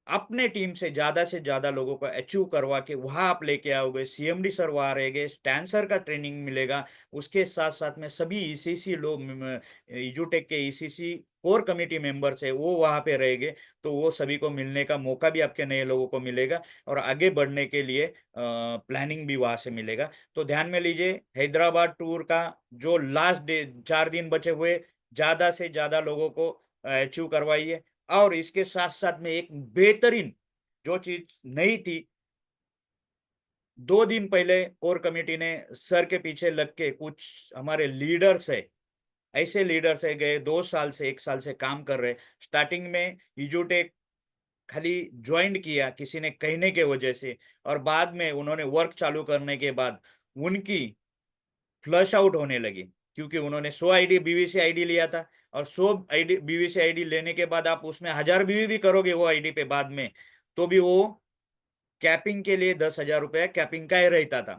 अपने टीम से ज्यादा लोगों को अचीव करवा के वहां आप लेके आओगे। सीएमडी सर वहां रहेंगे, स्टैन सर का ट्रेनिंग मिलेगा। उसके साथ साथ में सभी ईसीसी लोग, इजूटेक के ईसीसी कोर कमेटी मेंबर्स है वो वहां पे रहेंगे। तो वो सभी को मिलने का मौका भी आपके नए लोगों को मिलेगा और आगे बढ़ने के लिए प्लानिंग भी वहां से मिलेगा। तो ध्यान में लीजिए, हैदराबाद टूर का जो लास्ट डे 4 दिन बचे हुए, ज्यादा से ज्यादा लोगों को अचीव करवाइए। और इसके साथ साथ में एक बेहतरीन जो चीज नहीं थी, 2 दिन पहले कोर कमेटी ने सर के पीछे लग के कुछ हमारे लीडर्स है, ऐसे लीडर्स है गए 2 साल से 1 साल से काम कर रहे। स्टार्टिंग में इजोटेक खाली ज्वाइंट किया किसी ने कहने के वजह से, और बाद में उन्होंने वर्क चालू करने के बाद उनकी फ्लश आउट होने लगी। क्योंकि उन्होंने 100 आईडी बीवीसी आईडी लिया था। और 100 आईडी बीवीसी आईडी लेने के बाद आप उसमें 1000 बीवी भी करोगे वो आईडी पे बाद में, तो भी वो कैपिंग के लिए 10,000 रुपया कैपिंग का ही रहता था।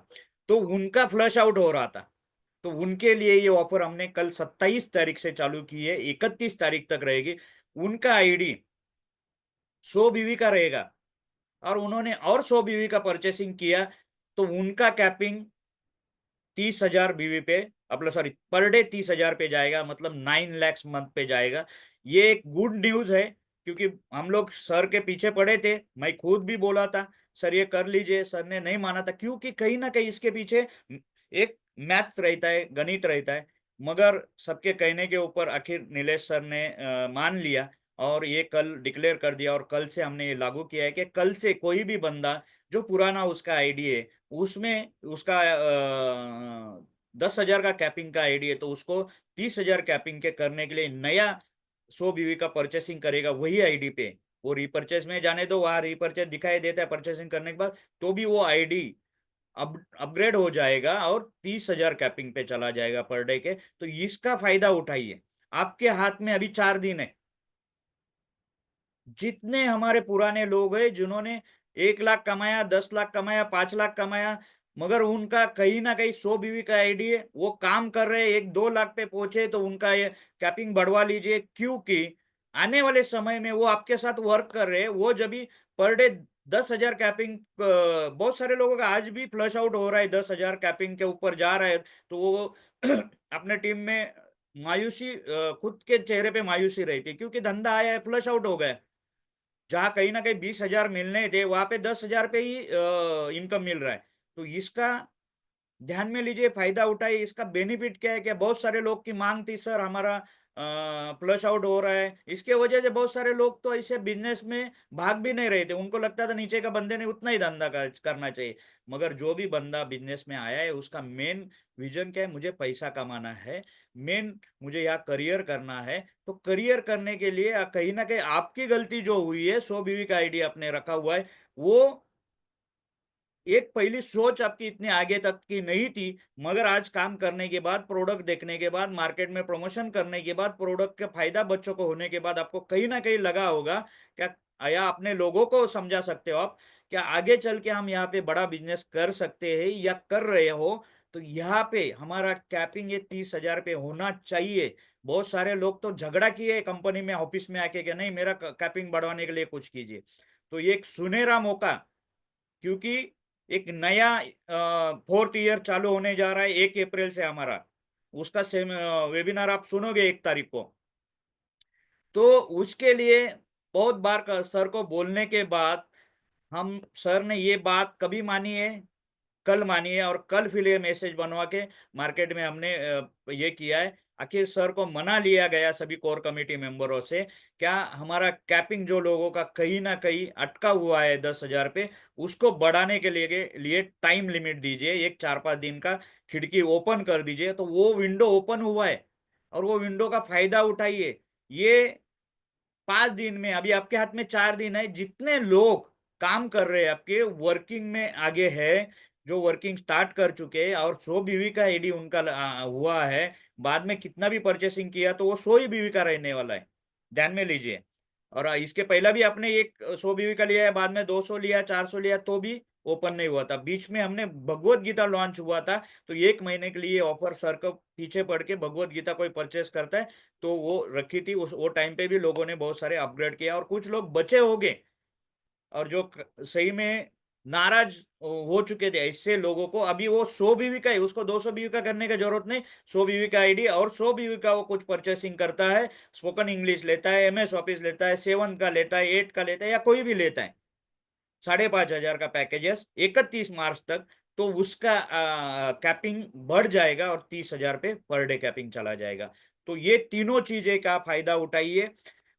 तो उनका फ्लश आउट हो रहा था। तो उनके लिए ये ऑफर हमने कल 27 तारीख से चालू की है, 31 तारीख तक रहेगी। उनका आईडी 100 बीवी का रहेगा और उन्होंने और 100 बीवी का परचेसिंग किया तो उनका कैपिंग 30,000 बीवी पे अपना सॉरी पर डे 30,000 पे जाएगा, मतलब 9 lakhs मंथ पे जाएगा। ये एक गुड न्यूज है, क्योंकि हम लोग सर के पीछे पड़े थे, मैं खुद भी बोला था सर ये कर लीजिए, सर ने नहीं माना था, क्योंकि कहीं ना कहीं इसके पीछे एक मैथ रहता है, गणित रहता है। मगर सबके कहने के ऊपर आखिर नीलेश सर ने मान लिया, और ये कल डिक्लेयर कर दिया, और कल से हमने ये लागू किया है कि कल से कोई भी बंदा जो पुराना उसका आईडी है, उसमें उसका 10,000 का कैपिंग का आईडी है, तो उसको 30,000 कैपिंग के करने के लिए नया 100 BV का परचेसिंग करेगा वही आईडी पे। वो रिपर्चेस में जाने दो, वहां रिपर्चेस दिखाई देता है परचेसिंग करने के बाद, तो भी वो आईडी अपग्रेड हो जाएगा और 30,000 कैपिंग पे चला जाएगा पर डे के। तो इसका फायदा उठाइए, आपके हाथ में अभी 4 दिन है। जितने हमारे पुराने लोग हैं जिन्होंने 1 लाख कमाया, 10 लाख कमाया, 5 लाख कमाया, मगर उनका कहीं ना कहीं 100 BV का आईडी है, वो काम कर रहे हैं, 1-2 लाख पे पहुंचे, तो उनका ये कैपिंग बढ़वा लीजिए, क्योंकि आने वाले समय में वो आपके साथ वर्क कर रहे हैं। वो जब भी पर डे 10,000 कैपिंग, बहुत सारे लोगों का आज भी फ्लश आउट हो रहा है, 10,000 कैपिंग के ऊपर जा रहा है, तो वो अपने टीम में मायूसी, खुद के चेहरे पे मायूसी रहती है, क्योंकि धंधा आया है, फ्लश आउट हो गया। जहां कहीं ना कहीं 20,000 मिलने थे, वहां पे 10,000 पे ही इनकम मिल रहा है। तो इसका ध्यान में लीजिए, फायदा उठाइए। इसका बेनिफिट क्या है कि बहुत सारे लोग की मांग थी, सर हमारा फ्लश आउट हो रहा है, इसके वजह से बहुत सारे लोग तो ऐसे बिजनेस में भाग भी नहीं रहे थे। उनको लगता था नीचे का बंदे ने उतना ही धंधा करना चाहिए। मगर जो भी बंदा बिजनेस में आया है, उसका मेन विजन क्या है, मुझे पैसा कमाना है, मेन मुझे यहाँ करियर करना है। तो करियर करने के लिए कहीं ना कहीं आपकी गलती जो हुई है, 100 BV का आइडिया आपने रखा हुआ है, वो एक पहली सोच आपकी इतने आगे तक की नहीं थी। मगर आज काम करने के बाद, प्रोडक्ट देखने के बाद, मार्केट में प्रमोशन करने के बाद, प्रोडक्ट का फायदा बच्चों को होने के बाद, आपको कहीं ना कहीं लगा होगा क्या, या अपने लोगों को समझा सकते हो आप, क्या आगे चल के हम यहाँ पे बड़ा बिजनेस कर सकते हैं या कर रहे हो। तो यहाँ पे हमारा कैपिंग ये 30,000 पे होना चाहिए। बहुत सारे लोग तो झगड़ा किए कंपनी में, ऑफिस में आके कि नहीं मेरा कैपिंग बढ़वाने के लिए कुछ कीजिए। तो ये एक सुनहरा मौका, क्योंकि एक नया 4th ईयर चालू होने जा रहा है 1 अप्रैल से हमारा, उसका सेम वेबिनार आप सुनोगे 1 तारीख को। तो उसके लिए बहुत बार सर को बोलने के बाद, हम सर ने ये बात कभी मानी है, कल मानी है, और कल फिर ये मैसेज बनवा के मार्केट में हमने ये किया है। आखिर सर को मना लिया गया सभी कोर कमेटी मेंबरों से, क्या हमारा कैपिंग जो लोगों का कहीं ना कहीं अटका हुआ है 10,000 पे, उसको बढ़ाने के लिए टाइम लिमिट दीजिए, एक 4-5 दिन का खिड़की ओपन कर दीजिए। तो वो विंडो ओपन हुआ है, और वो विंडो का फायदा उठाइए। ये 5 दिन में, अभी आपके हाथ में 4 दिन है, जितने लोग काम कर रहे हैं आपके वर्किंग में आगे है, जो वर्किंग स्टार्ट कर चुके हैं, और 100 BV का आईडी उनका हुआ है, बाद में कितना भी परचेसिंग किया तो वो 100 ही BV का रहने वाला है, ध्यान में लीजिए। और इसके पहला भी आपने एक 100 BV का लिया है, बाद में 200 लिया, 400 लिया, तो भी ओपन नहीं हुआ था। बीच में हमने भगवत गीता लॉन्च हुआ था, तो 1 महीने के लिए ऑफर सर को पीछे पड़ के, भगवत गीता कोई परचेस करता है तो वो रखी थी, उस वो टाइम पे भी लोगों ने बहुत सारे अपग्रेड किया, और कुछ लोग बचे होंगे, और जो सही में नाराज हो चुके थे, ऐसे लोगों को अभी वो 100 BV का है, उसको 200 BV का करने की जरूरत नहीं। 100 BV का आईडी और 100 BV का वो कुछ परचेसिंग करता है, स्पोकन इंग्लिश लेता है, MS ऑफिस लेता है, 7 का लेता है, 8 का लेता है, या कोई भी लेता है, 5,500 का पैकेजेस 31 मार्च तक, तो उसका कैपिंग बढ़ जाएगा, और 30,000 पे पर डे कैपिंग चला जाएगा। तो ये तीनों चीजें का फायदा उठाइए।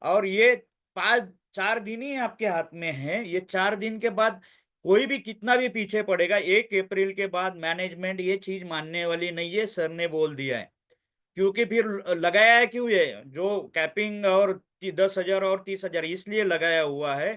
और ये 4 दिन ही आपके हाथ में है, ये 4 दिन के बाद कोई भी कितना भी पीछे पड़ेगा, 1 अप्रैल के बाद मैनेजमेंट ये चीज मानने वाली नहीं है, सर ने बोल दिया है। क्योंकि फिर लगाया है क्यों, ये जो कैपिंग और 10,000 और 30,000 इसलिए लगाया हुआ है,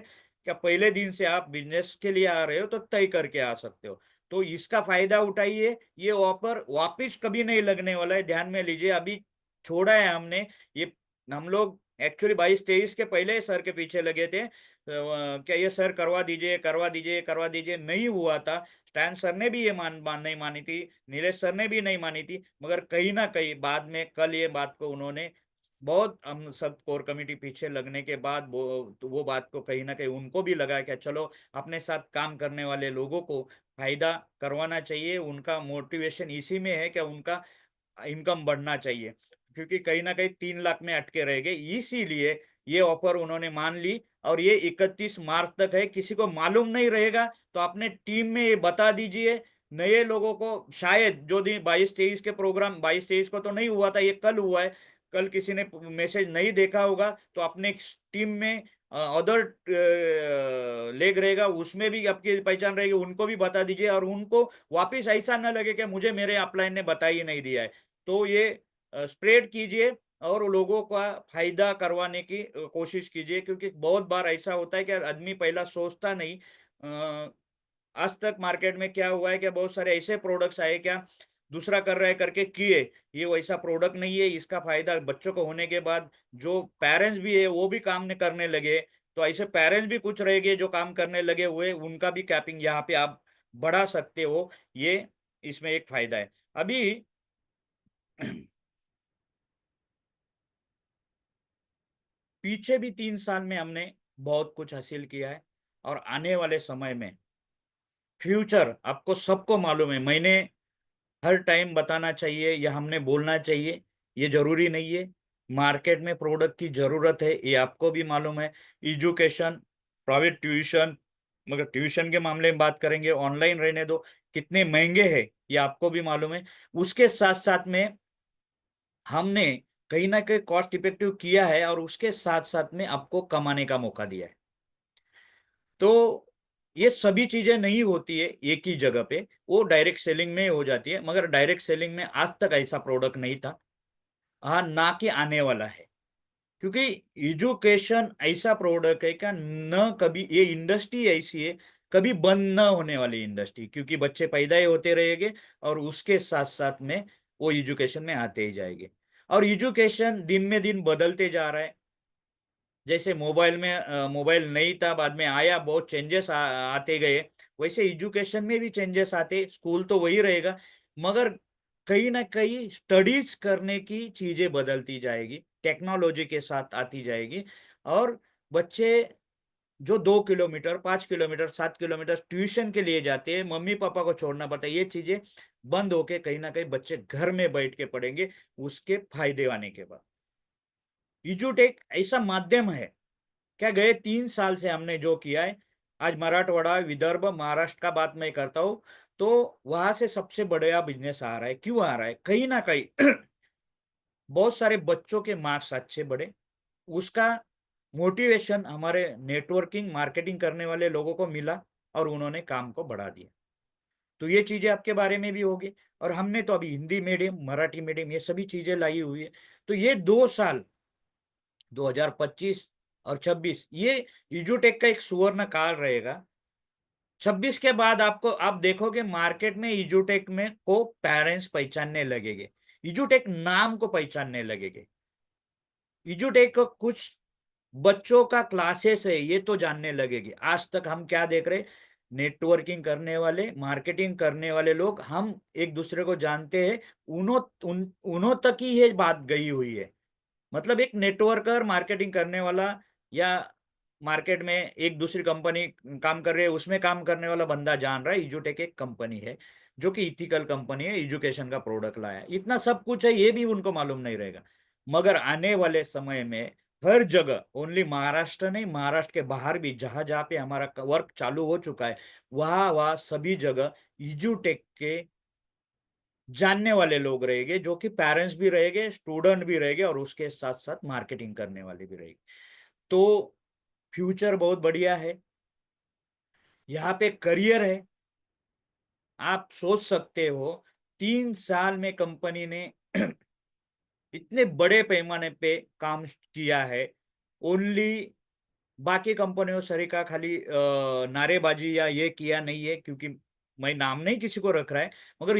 क्या पहले दिन से आप बिजनेस के लिए आ रहे हो तो तय करके आ सकते हो। तो इसका फायदा उठाइए, ये ऑफर वापिस कभी नहीं लगने वाला है, ध्यान में लीजिए। अभी छोड़ा है हमने ये, हम लोग एक्चुअली 22-23 के पहले सर के पीछे लगे थे, क्या ये सर करवा दीजिए, करवा दीजिए, करवा दीजिए, नहीं हुआ था। स्टैन सर ने भी ये नहीं मानी थी, नीलेश सर ने भी नहीं मानी थी, मगर कहीं ना कहीं बाद में कल ये बात को उन्होंने, बहुत हम सब कोर कमेटी पीछे लगने के बाद वो बात को कहीं ना कहीं उनको भी लगा कि चलो अपने साथ काम करने वाले लोगों को फायदा करवाना चाहिए। उनका मोटिवेशन इसी में है कि उनका इनकम बढ़ना चाहिए, क्योंकि कहीं ना कहीं 3 लाख में अटके रह गए। इसीलिए ये ऑफर उन्होंने मान ली, और ये 31 मार्च तक है। किसी को मालूम नहीं रहेगा तो अपने टीम में ये बता दीजिए नए लोगों को। शायद जो दिन 22-23 के प्रोग्राम, 22-23 को तो नहीं हुआ था, ये कल हुआ है, कल किसी ने मैसेज नहीं देखा होगा तो अपने टीम में अदर लेग रहेगा, उसमें भी आपकी पहचान रहेगी, उनको भी बता दीजिए। और उनको वापिस ऐसा ना लगे कि मुझे मेरे अपलाइन ने बता ही नहीं दिया है। तो ये स्प्रेड कीजिए और लोगों का फायदा करवाने की कोशिश कीजिए, क्योंकि बहुत बार ऐसा होता है कि आदमी पहला सोचता नहीं। आज तक मार्केट में क्या हुआ है कि बहुत सारे ऐसे प्रोडक्ट्स आए, क्या दूसरा कर रहा है करके किए, ये वैसा प्रोडक्ट नहीं है, इसका फायदा बच्चों को होने के बाद जो पेरेंट्स भी है वो भी काम नहीं करने लगे। तो ऐसे पेरेंट्स भी कुछ रह गए जो काम करने लगे हुए, उनका भी कैपिंग यहाँ पे आप बढ़ा सकते हो। ये इसमें एक फायदा है। अभी पीछे भी 3 साल में हमने बहुत कुछ हासिल किया है, और आने वाले समय में फ्यूचर आपको सबको मालूम है। मैंने हर टाइम बताना चाहिए या हमने बोलना चाहिए ये जरूरी नहीं है। मार्केट में प्रोडक्ट की जरूरत है, ये आपको भी मालूम है। एजुकेशन, प्राइवेट ट्यूशन, मगर ट्यूशन के मामले में बात करेंगे, ऑनलाइन रहने दो, कितने महंगे हैं ये आपको भी मालूम है। उसके साथ साथ में हमने कहीं ना कहीं कॉस्ट इफेक्टिव किया है, और उसके साथ साथ में आपको कमाने का मौका दिया है। तो ये सभी चीजें नहीं होती है एक ही जगह पे, वो डायरेक्ट सेलिंग में हो जाती है। मगर डायरेक्ट सेलिंग में आज तक ऐसा प्रोडक्ट नहीं था, हाँ ना कि आने वाला है। क्योंकि एजुकेशन ऐसा प्रोडक्ट है का न, कभी ये इंडस्ट्री ऐसी है कभी बंद न होने वाली इंडस्ट्री, क्योंकि बच्चे पैदा ही होते रहेंगे और उसके साथ साथ में वो एजुकेशन में आते ही जाएंगे। और एजुकेशन दिन में दिन बदलते जा रहा है। जैसे मोबाइल में मोबाइल नहीं था, बाद में आया, बहुत चेंजेस आते गए, वैसे एजुकेशन में भी चेंजेस आते। स्कूल तो वही रहेगा, मगर कहीं ना कहीं स्टडीज करने की चीजें बदलती जाएगी, टेक्नोलॉजी के साथ आती जाएगी। और बच्चे जो 2 किलोमीटर, 5 किलोमीटर, 7 किलोमीटर ट्यूशन के लिए जाते हैं, मम्मी पापा को छोड़ना पड़ता है, ये चीजें बंद होके कहीं ना कहीं बच्चे घर में बैठ के पढ़ेंगे उसके फायदे आने के बाद। इजुटेक ऐसा माध्यम है क्या, गए 3 साल से हमने जो किया है, आज मराठवाड़ा, विदर्भ, महाराष्ट्र का बात मैं करता हूं, तो वहां से सबसे बढ़िया बिजनेस आ रहा है। क्यों आ रहा है? कहीं ना कहीं बहुत सारे बच्चों के मार्क्स अच्छे बढ़े, उसका मोटिवेशन हमारे नेटवर्किंग मार्केटिंग करने वाले लोगों को मिला, और उन्होंने काम को बढ़ा दिया। तो ये चीजें आपके बारे में भी होगी। और हमने तो अभी हिंदी मीडियम, मराठी मीडियम, ये सभी चीजें लाई हुई है। तो ये 2 साल, 2025 और 26, ये इजुटेक का एक सुवर्ण काल रहेगा। 26 के बाद आपको, आप देखोगे मार्केट में इजुटेक में को पेरेंट्स पहचानने लगेंगे, इजुटेक नाम को पहचानने लगेंगे। इजुटेक को कुछ बच्चों का क्लासेस है ये तो जानने लगेगी। आज तक हम क्या देख रहे, नेटवर्किंग करने वाले, मार्केटिंग करने वाले लोग, हम एक दूसरे को जानते हैं, उन्हों तक ही ये बात गई हुई है। मतलब एक नेटवर्कर, मार्केटिंग करने वाला, या मार्केट में एक दूसरी कंपनी काम कर रही है, उसमें काम करने वाला बंदा जान रहा है इजुटेक एक कंपनी है जो कि इथिकल कंपनी है, एजुकेशन का प्रोडक्ट लाया है। इतना सब कुछ है ये भी उनको मालूम नहीं रहेगा। मगर आने वाले समय में हर जगह, ओनली महाराष्ट्र नहीं, महाराष्ट्र के बाहर भी जहां जहां पे हमारा वर्क चालू हो चुका है, वहां वहां सभी जगह इजुटेक के जानने वाले लोग रहेंगे, जो कि पेरेंट्स भी रहेंगे, स्टूडेंट भी रहेंगे, और उसके साथ साथ मार्केटिंग करने वाले भी रहेंगे। तो फ्यूचर बहुत बढ़िया है, यहाँ पे करियर है। आप सोच सकते हो 3 साल में कंपनी ने इतने बड़े पैमाने पे काम किया है। ओनली बाकी कंपनियों सरीका खाली नारेबाजी या ये किया नहीं है, क्योंकि मैं नाम नहीं किसी को रख रहा है, मगर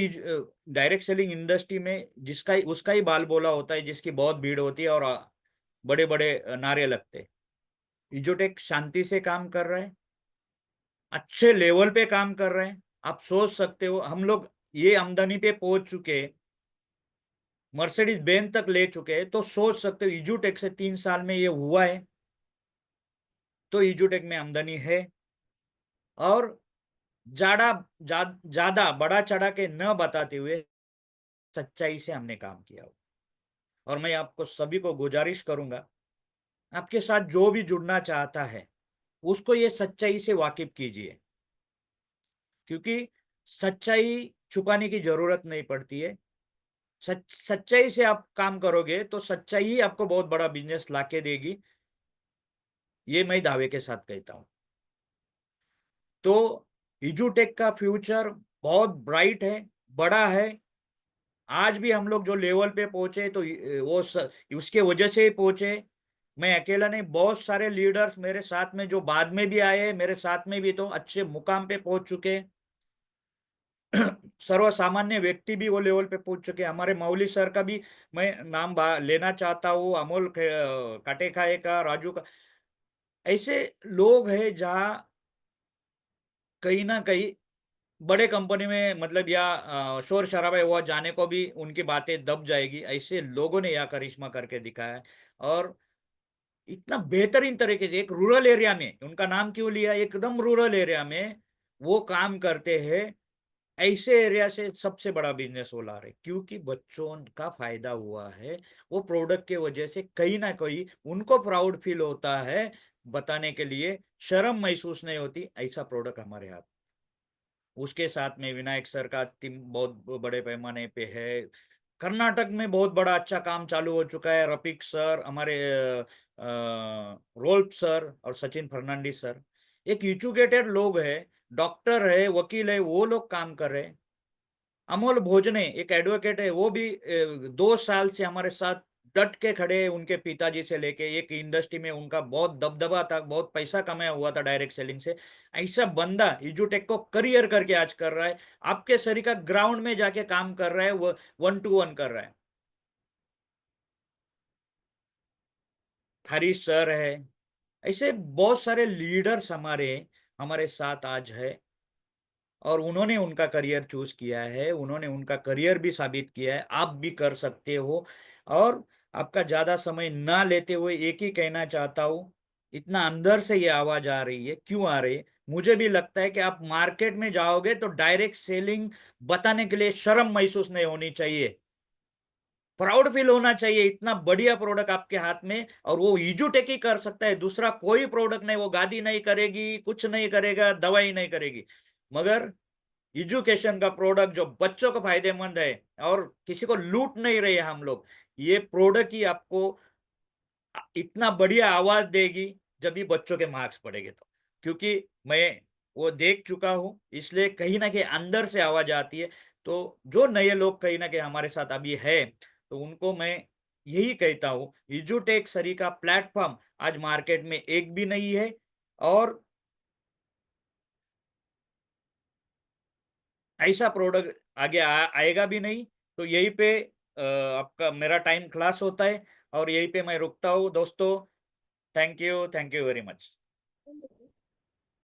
डायरेक्ट सेलिंग इंडस्ट्री में जिसका उसका ही बाल बोला होता है, जिसकी बहुत भीड़ होती है और बड़े बड़े नारे लगते हैं। इजोटेक शांति से काम कर रहा है, अच्छे लेवल पे काम कर रहे हैं। आप सोच सकते हो हम लोग ये आमदनी पे पहुंच चुके हैं, मर्सिडीज बेंज तक ले चुके हैं। तो सोच सकते हो इजूटेक से 3 साल में ये हुआ है। तो इजूटेक में आमदनी है। और ज्यादा ज्यादा बड़ा चढ़ा के न बताते हुए सच्चाई से हमने काम किया हो। और मैं आपको सभी को गुजारिश करूंगा, आपके साथ जो भी जुड़ना चाहता है उसको ये सच्चाई से वाकिफ कीजिए, क्योंकि सच्चाई छुपाने की जरूरत नहीं पड़ती है। सच्चाई से आप काम करोगे तो सच्चाई ही आपको बहुत बड़ा बिजनेस लाके देगी, ये मैं दावे के साथ कहता हूं। तो इजूटेक का फ्यूचर बहुत ब्राइट है, बड़ा है। आज भी हम लोग जो लेवल पे पहुंचे तो उसके वजह से ही पहुंचे। मैं अकेला नहीं, बहुत सारे लीडर्स मेरे साथ में जो बाद में भी आए, मेरे साथ में भी तो अच्छे मुकाम पे पहुंच चुके। सर्वसामान्य व्यक्ति भी वो लेवल पे पहुंच चुके। हमारे मौली सर का भी मैं नाम लेना चाहता हूँ, अमोल काटे खाए का, राजू का। ऐसे लोग हैं जहाँ कहीं ना कहीं बड़े कंपनी में मतलब या शोर शराबा हुआ जाने को भी उनकी बातें दब जाएगी, ऐसे लोगों ने यह करिश्मा करके दिखाया है। और इतना बेहतरीन तरीके से एक रूरल एरिया में, उनका नाम क्यों लिया, एकदम रूरल एरिया में वो काम करते हैं। ऐसे एरिया से सबसे बड़ा बिजनेस वो ला रहे, क्योंकि बच्चों का फायदा हुआ है। वो प्रोडक्ट के वजह से कहीं ना कहीं उनको प्राउड फील होता है, बताने के लिए शर्म महसूस नहीं होती, ऐसा प्रोडक्ट हमारे हाथ। उसके साथ में विनायक सर का टीम बहुत बड़े पैमाने पे है। कर्नाटक में बहुत बड़ा अच्छा काम चालू हो चुका है। रफीक सर, हमारे रोल्फ सर और सचिन फर्नांडिस सर, एक एजुकेटेड लोग है, डॉक्टर है, वकील है, वो लोग काम कर रहे हैं। अमोल भोजने एक एडवोकेट है, वो भी 2 साल से हमारे साथ डट के खड़े हैं। उनके पिताजी से लेके एक इंडस्ट्री में उनका बहुत दबदबा था, बहुत पैसा कमाया हुआ था डायरेक्ट सेलिंग से। ऐसा बंदा इजूटेक को करियर करके आज कर रहा है, आपके शरीर का ग्राउंड में जाके काम कर रहा है, वो 1-to-1 कर रहा है। हरीश सर है, ऐसे बहुत सारे लीडर्स हमारे हमारे साथ आज है। और उन्होंने उनका करियर चूज किया है, उन्होंने उनका करियर भी साबित किया है, आप भी कर सकते हो। और आपका ज्यादा समय ना लेते हुए एक ही कहना चाहता हूं, इतना अंदर से ये आवाज आ रही है, क्यों आ रही है? मुझे भी लगता है कि आप मार्केट में जाओगे तो डायरेक्ट सेलिंग बताने के लिए शर्म महसूस नहीं होनी चाहिए, प्राउड फील होना चाहिए। इतना बढ़िया प्रोडक्ट आपके हाथ में, और वो इजूटेक ही कर सकता है, दूसरा कोई प्रोडक्ट नहीं। वो गादी नहीं करेगी, कुछ नहीं करेगा, दवाई नहीं करेगी, मगर एजुकेशन का प्रोडक्ट जो बच्चों को फायदेमंद है और किसी को लूट नहीं रहे हम लोग, ये प्रोडक्ट ही आपको इतना बढ़िया आवाज देगी जब भी बच्चों के मार्क्स पड़ेंगे तो। क्योंकि मैं वो देख चुका हूं, इसलिए कहीं ना कहीं अंदर से आवाज आती है। तो जो नए लोग कहीं ना कहीं हमारे साथ अभी है, तो उनको मैं यही कहता हूं, इजूटेक सरी का प्लेटफॉर्म आज मार्केट में एक भी नहीं है। और ऐसा प्रोडक्ट आगे आएगा भी नहीं। तो यहीं पे आपका मेरा टाइम क्लास होता है और यहीं पे मैं रुकता हूँ दोस्तों। Thank you very much.